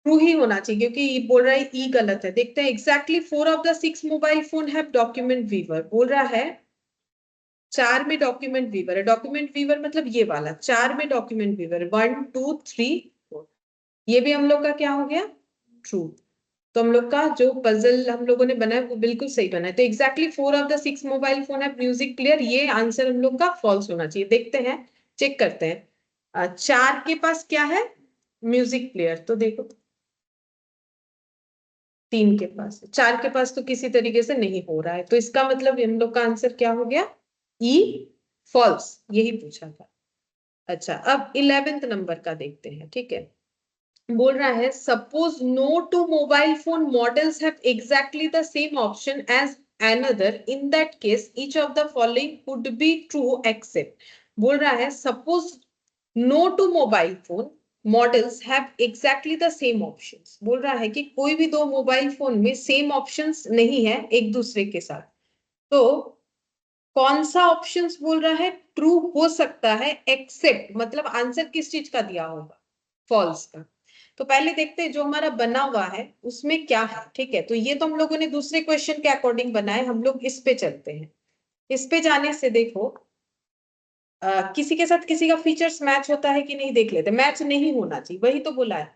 ट्रू ही होना चाहिए क्योंकि ये बोल रहा है ई गलत है। देखते हैं, exactly 4 of the 6 mobile phone have document viewer, बोल रहा है 4 में डॉक्यूमेंट वीवर है। डॉक्यूमेंट वीवर मतलब ये वाला, 4 में डॉक्यूमेंट वीवर है, 1 2 3 4, ये भी हम लोग का क्या हो गया, ट्रू। तो हम लोग का जो पजल हम लोगों ने बनाया वो बिल्कुल सही बना है। तो exactly 4 of the 6 mobile phone है म्यूजिक प्लेयर, ये आंसर हम लोग का फॉल्स होना चाहिए। देखते हैं, चेक करते हैं। 4 के पास क्या है, म्यूजिक प्लेयर, तो देखो 3 के पास, 4 के पास तो किसी तरीके से नहीं हो रहा है, तो इसका मतलब हम लोग का आंसर क्या हो गया, ई फॉल्स, यही पूछा था। अच्छा, अब 11th नंबर का देखते हैं। ठीक है, बोल रहा है suppose no two mobile phone models have exactly the same option as another, in that case each of the following would be true except. बोल रहा है suppose no two mobile phone models have exactly the same options, बोल रहा है कि कोई भी दो मोबाइल फोन में सेम ऑप्शंस नहीं है एक दूसरे के साथ, तो कौन सा ऑप्शंस बोल रहा है ट्रू हो सकता है, एक्सेप्ट मतलब आंसर किस चीज का दिया होगा, फॉल्स का। तो पहले देखते हैं जो हमारा बना हुआ है उसमें क्या है। ठीक है, तो ये तो हम लोगों ने दूसरे क्वेश्चन के अकॉर्डिंग बनाए, हम लोग इस पे चलते हैं। इस पे जाने से देखो किसी के साथ किसी का फीचर्स मैच होता है कि नहीं देख लेते, मैच नहीं होना चाहिए, वही तो बोला है।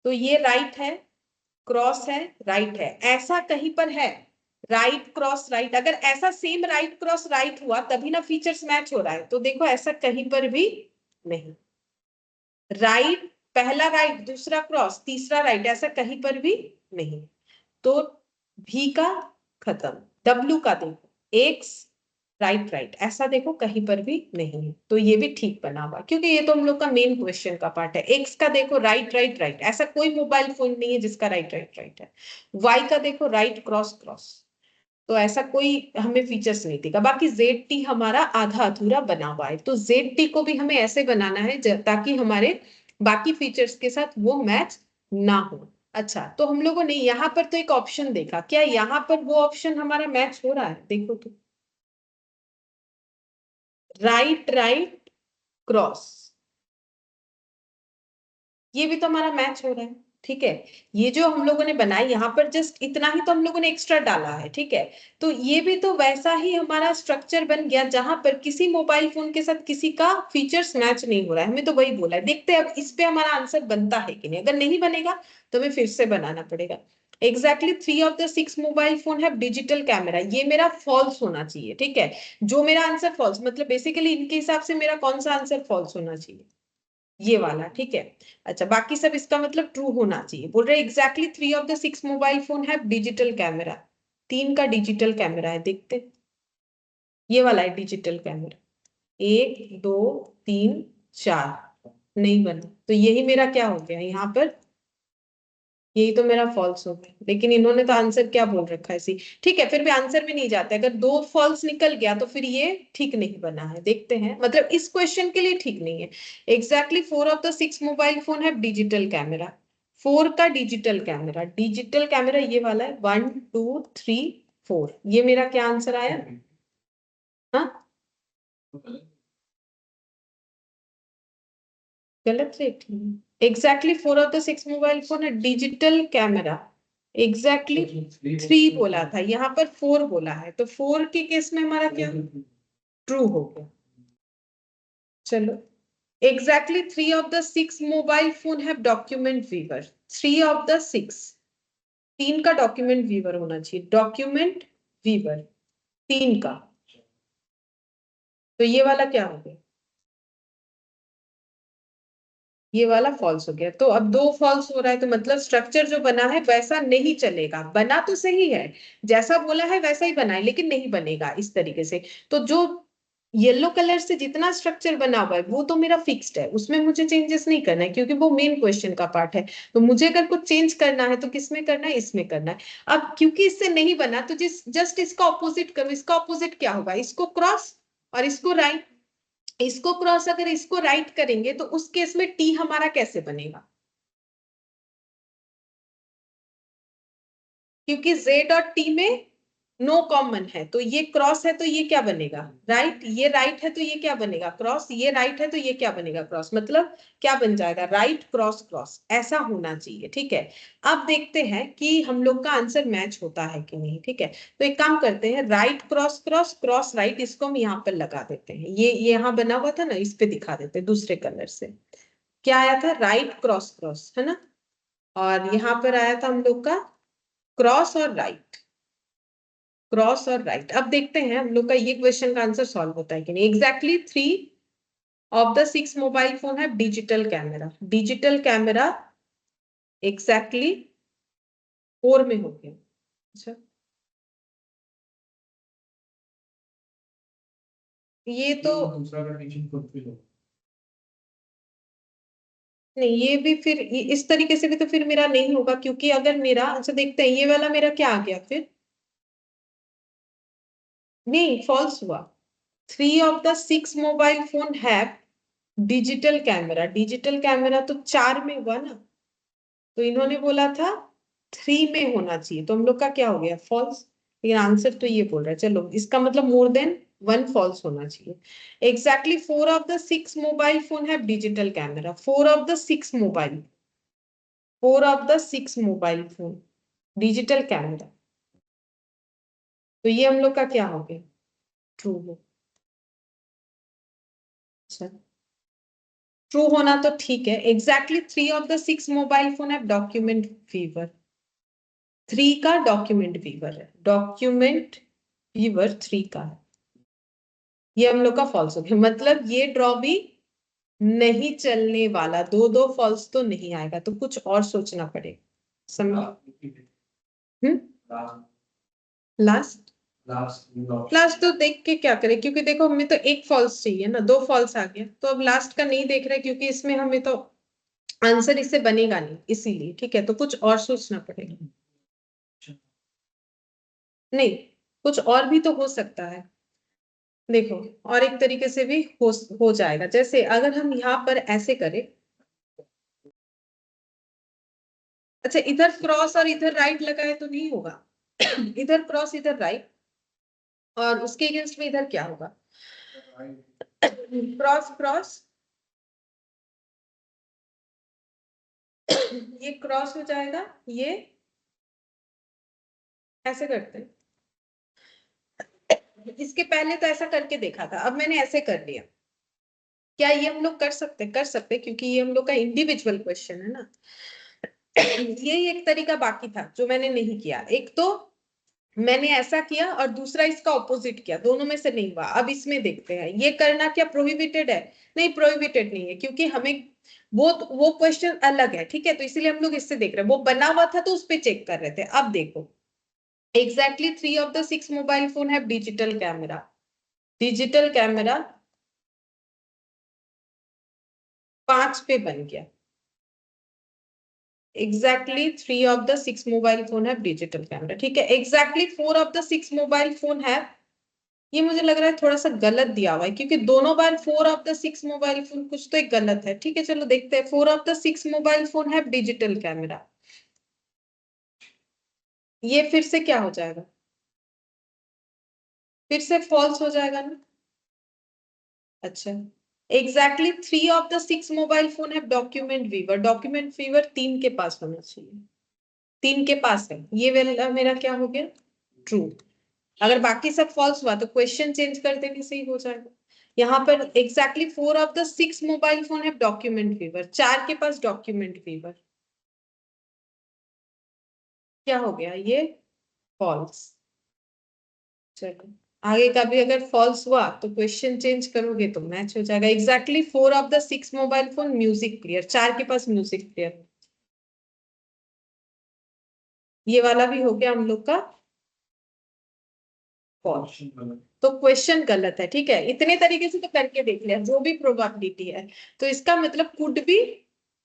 तो ये राइट है, क्रॉस है, राइट है, ऐसा कहीं पर है राइट क्रॉस राइट, अगर ऐसा सेम राइट क्रॉस राइट हुआ तभी ना फीचर्स मैच हो रहा है, तो देखो ऐसा कहीं पर भी नहीं। राइट, पहला राइट दूसरा क्रॉस तीसरा राइट, ऐसा कहीं पर भी नहीं। तो भी का खत्म, डब्ल्यू का देखो, एक्स राइट राइट, ऐसा देखो कहीं पर भी नहीं है, तो ये भी ठीक बना हुआ क्योंकि ये तो हम लोग का मेन क्वेश्चन का पार्ट है। एक्स का देखो राइट राइट राइट, ऐसा कोई मोबाइल फोन नहीं है जिसका राइट राइट राइट है। वाई का देखो राइट क्रॉस क्रॉस, तो ऐसा कोई हमें फीचर्स नहीं दिखा। बाकी जेड टी हमारा आधा अधूरा बना हुआ है, तो जेड टी को भी हमें ऐसे बनाना है ताकि हमारे बाकी फीचर्स के साथ वो मैच ना हो। अच्छा, तो हम लोगों ने यहाँ पर तो एक ऑप्शन देखा, क्या यहाँ पर वो ऑप्शन हमारा मैच हो रहा है, देखो तो राइट राइट क्रॉस, ये भी तो हमारा मैच हो रहा है। ठीक है, ये जो हम लोगों ने बनाया यहाँ पर जस्ट इतना ही तो हम लोगों ने एक्स्ट्रा डाला है। ठीक है, तो ये भी तो वैसा ही हमारा स्ट्रक्चर बन गया जहां पर किसी मोबाइल फोन के साथ किसी का फीचर्स मैच नहीं हो रहा है, हमें तो वही बोला है। देखते हैं अब इस पे हमारा आंसर बनता है कि नहीं, अगर नहीं बनेगा तो हमें फिर से बनाना पड़ेगा। Exactly 3 of the 6 mobile phone है डिजिटल कैमरा, ये मेरा फॉल्स होना चाहिए। ठीक है, जो मेरा आंसर फॉल्स मतलब बेसिकली इनके हिसाब से मेरा कौन सा आंसर फॉल्स होना चाहिए, ये वाला। ठीक है, अच्छा बाकी सब इसका मतलब ट्रू होना चाहिए। बोल रहे exactly 3 of the 6 mobile phone है डिजिटल कैमरा, 3 का डिजिटल कैमरा है, देखते ये वाला है डिजिटल कैमरा, 1 2 3 4 नहीं बना, तो यही मेरा क्या हो गया यहाँ पर, यही तो मेरा फॉल्स हो गया। लेकिन इन्होंने तो आंसर क्या बोल रखा है सी, ठीक है फिर भी आंसर में नहीं जाता, अगर दो फॉल्स निकल गया तो फिर ये ठीक नहीं बना है। देखते हैं, मतलब इस क्वेश्चन के लिए ठीक नहीं है। Exactly 4 of the 6 mobile phone है डिजिटल कैमरा, 4 का डिजिटल कैमरा, डिजिटल कैमरा ये वाला है, 1 2 3 4, ये मेरा क्या आंसर आया, हाँ गलत rate. Exactly 4 of the 6 mobile phone है डिजिटल कैमरा, एग्जैक्टली 3 बोला था, यहाँ पर 4 बोला है, तो 4 के केस में हमारा क्या ट्रू हो गया। चलो, exactly 3 of the 6 mobile phone है डॉक्यूमेंट वीवर, 3 of the 6, 3 का डॉक्यूमेंट वीवर होना चाहिए, डॉक्यूमेंट वीवर 3 का, तो ये वाला क्या हो गया, ये वाला फॉल्स हो गया। तो अब दो फॉल्स हो रहा है, तो मतलब स्ट्रक्चर जो बना है वैसा नहीं चलेगा, बना तो सही है जैसा बोला है वैसा ही बना है लेकिन नहीं बनेगा इस तरीके से। तो जो येलो कलर से जितना स्ट्रक्चर बना हुआ है वो तो मेरा फिक्स्ड है, उसमें मुझे चेंजेस नहीं करना है क्योंकि वो मेन क्वेश्चन का पार्ट है। तो मुझे अगर कुछ चेंज करना है तो किसमें करना है, इसमें करना है। अब क्योंकि इससे नहीं बना तो जस्ट इसका ऑपोजिट करो, इसका ऑपोजिट क्या होगा, इसको क्रॉस और इसको राइट, इसको क्रॉस अगर इसको राइट करेंगे तो उस केस में टी हमारा कैसे बनेगा, क्योंकि जेड और टी में नो कॉमन है, तो ये क्रॉस है तो ये क्या बनेगा राइट, ये राइट है तो ये क्या बनेगा क्रॉस, ये राइट है तो ये क्या बनेगा क्रॉस, मतलब क्या बन जाएगा राइट क्रॉस क्रॉस, ऐसा होना चाहिए। ठीक है, अब देखते हैं कि हम लोग का आंसर मैच होता है कि नहीं। ठीक है, तो एक काम करते हैं, right cross cross cross right, इसको हम यहाँ पर लगा देते हैं, ये यहाँ बना हुआ था ना, इस पे दिखा देते हैं दूसरे कलर से। क्या आया था राइट क्रॉस क्रॉस, है ना, और यहाँ पर आया था हम लोग का क्रॉस और राइट, क्रॉस और राइट। अब देखते हैं हम लोग का ये क्वेश्चन का आंसर सॉल्व होता है कि नहीं। Exactly 3 of the 6 mobile phone है digital camera, digital camera exactly 4 में हो गया। अच्छा, ये तो दूसरा कंडीशन फुलफिल हो। नहीं, ये भी फिर इस तरीके से भी तो फिर मेरा नहीं होगा, क्योंकि अगर मेरा, अच्छा देखते हैं ये वाला मेरा क्या आ गया फिर, नहीं फॉल्स हुआ। 3 of the 6 मोबाइल फोन है डिजिटल कैमरा, डिजिटल कैमरा तो 4 में हुआ ना, तो इन्होंने बोला था 3 में होना चाहिए, तो हम लोग का क्या हो गया फॉल्स। लेकिन आंसर तो ये बोल रहा है, चलो इसका मतलब मोर देन 1 फॉल्स होना चाहिए। Exactly 4 of the 6 mobile phone है digital camera, 4 of the 6 mobile phone digital camera, तो ये हम लोग का क्या हो गया ट्रू हो। अच्छा, ट्रू होना तो ठीक है। Exactly 3 of the 6 mobile phone है डॉक्यूमेंट फीवर, 3 का डॉक्यूमेंट फीवर है, डॉक्यूमेंट फीवर 3 का है, ये हम लोग का फॉल्स हो गया, मतलब ये ड्रॉ भी नहीं चलने वाला, दो दो फॉल्स तो नहीं आएगा, तो कुछ और सोचना पड़ेगा। समझ, लास्ट, लास्ट तो देख के क्या करें, क्योंकि देखो हमें तो एक फॉल्स चाहिए ना, 2 फॉल्स आ गया, तो अब लास्ट का नहीं देख रहे क्योंकि इसमें हमें तो आंसर इससे बनेगा नहीं, इसीलिए ठीक है, तो कुछ और सोचना पड़ेगा। नहीं, कुछ और भी तो हो सकता है, देखो और एक तरीके से भी हो जाएगा, जैसे अगर हम यहाँ पर ऐसे करें, अच्छा इधर क्रॉस और इधर राइट लगाए तो नहीं होगा इधर क्रॉस इधर राइट, और उसके अगेंस्ट में इधर क्या होगा क्रॉस क्रॉस, ये क्रॉस हो जाएगा, ये ऐसे करते हैं, इसके पहले तो ऐसा करके देखा था, अब मैंने ऐसे कर लिया, क्या ये हम लोग कर सकते क्योंकि ये हम लोग का इंडिविजुअल क्वेश्चन है ना ये एक तरीका बाकी था जो मैंने नहीं किया, एक तो मैंने ऐसा किया और दूसरा इसका ऑपोजिट किया, दोनों में से नहीं हुआ। अब इसमें देखते हैं ये करना क्या प्रोहिबिटेड है, नहीं प्रोहिबिटेड नहीं है, क्योंकि हमें वो क्वेश्चन अलग है, ठीक है, तो इसीलिए हम लोग इससे देख रहे हैं, वो बना हुआ था तो उस पर चेक कर रहे थे। अब देखो exactly 3 of the 6 mobile phone है डिजिटल कैमरा, डिजिटल कैमरा 5 पे बन गया, exactly 3 of the 6 mobile phone है डिजिटल कैमरा, ठीक है। Exactly 4 of the 6 mobile phone है, ये मुझे लग रहा है थोड़ा सा गलत दिया हुआ है, क्योंकि दोनों बार 4 of the 6 मोबाइल फोन, कुछ तो एक गलत है, ठीक है चलो देखते हैं। 4 of the 6 मोबाइल फोन है डिजिटल कैमरा, ये फिर से क्या हो जाएगा, फिर से फॉल्स हो जाएगा ना। अच्छा, exactly 3 of the 6 mobile phone है डॉक्यूमेंट वीवर, डॉक्यूमेंट वीवर 3 के पास होना चाहिए, 3 के पास है, ये वाला मेरा क्या हो गया ट्रू। अगर बाकी सब फॉल्स हुआ तो क्वेश्चन चेंज कर देने से ही हो जाएगा। यहाँ पर exactly 4 of the 6 mobile phone है डॉक्यूमेंट फीवर, 4 के पास डॉक्यूमेंट फीवर, क्या हो गया ये फॉल्स। चलो आगे का भी अगर फॉल्स हुआ तो क्वेश्चन चेंज करोगे तो मैच हो जाएगा। Exactly 4 of the 6 mobile phone music player, 4 के पास म्यूजिक प्लेयर, ये वाला भी हो गया हम लोग का फॉल्स, तो क्वेश्चन गलत है, ठीक है। इतने तरीके से तो करके देख लिया जो भी प्रोबेबिलिटी है, तो इसका मतलब कुड भी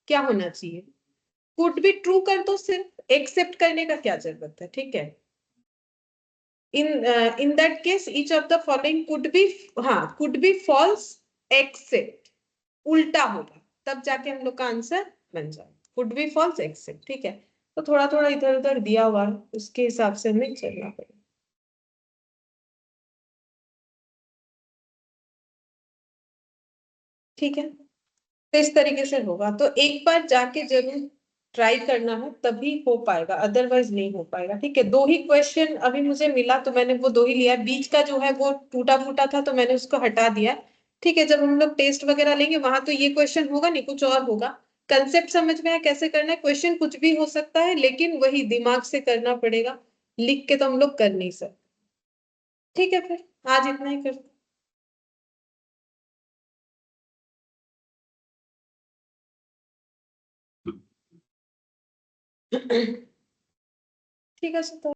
क्या होना चाहिए, कुड भी ट्रू कर दो, सिर्फ एक्सेप्ट करने का क्या जरूरत है, ठीक है। In in that case each of the following could be, हाँ कुड बी फॉल्स एक्सेप्ट उल्टा होगा, तब जाके हम लोग का आंसर बन जाए, वुड बी फॉल्स एक्सेप्ट। ठीक है, तो थोड़ा थोड़ा इधर उधर दिया हुआ है, उसके हिसाब से हमें चलना पड़ेगा। ठीक है, तो इस तरीके से होगा, तो एक बार जाके जरूर ट्राई करना है, तभी हो पाएगा, अदरवाइज नहीं हो पाएगा। ठीक है, दो ही क्वेश्चन अभी मुझे मिला तो मैंने वो दो ही लिया, बीच का जो है वो टूटा फूटा था तो मैंने उसको हटा दिया। ठीक है, जब हम लोग टेस्ट वगैरह लेंगे वहां तो ये क्वेश्चन होगा नहीं, कुछ और होगा। कंसेप्ट समझ में है कैसे करना है, क्वेश्चन कुछ भी हो सकता है, लेकिन वही दिमाग से करना पड़ेगा, लिख के तो हम लोग कर नहीं सकते। ठीक है, फिर आज इतना ही करते हैं। ठीक है, सुतो।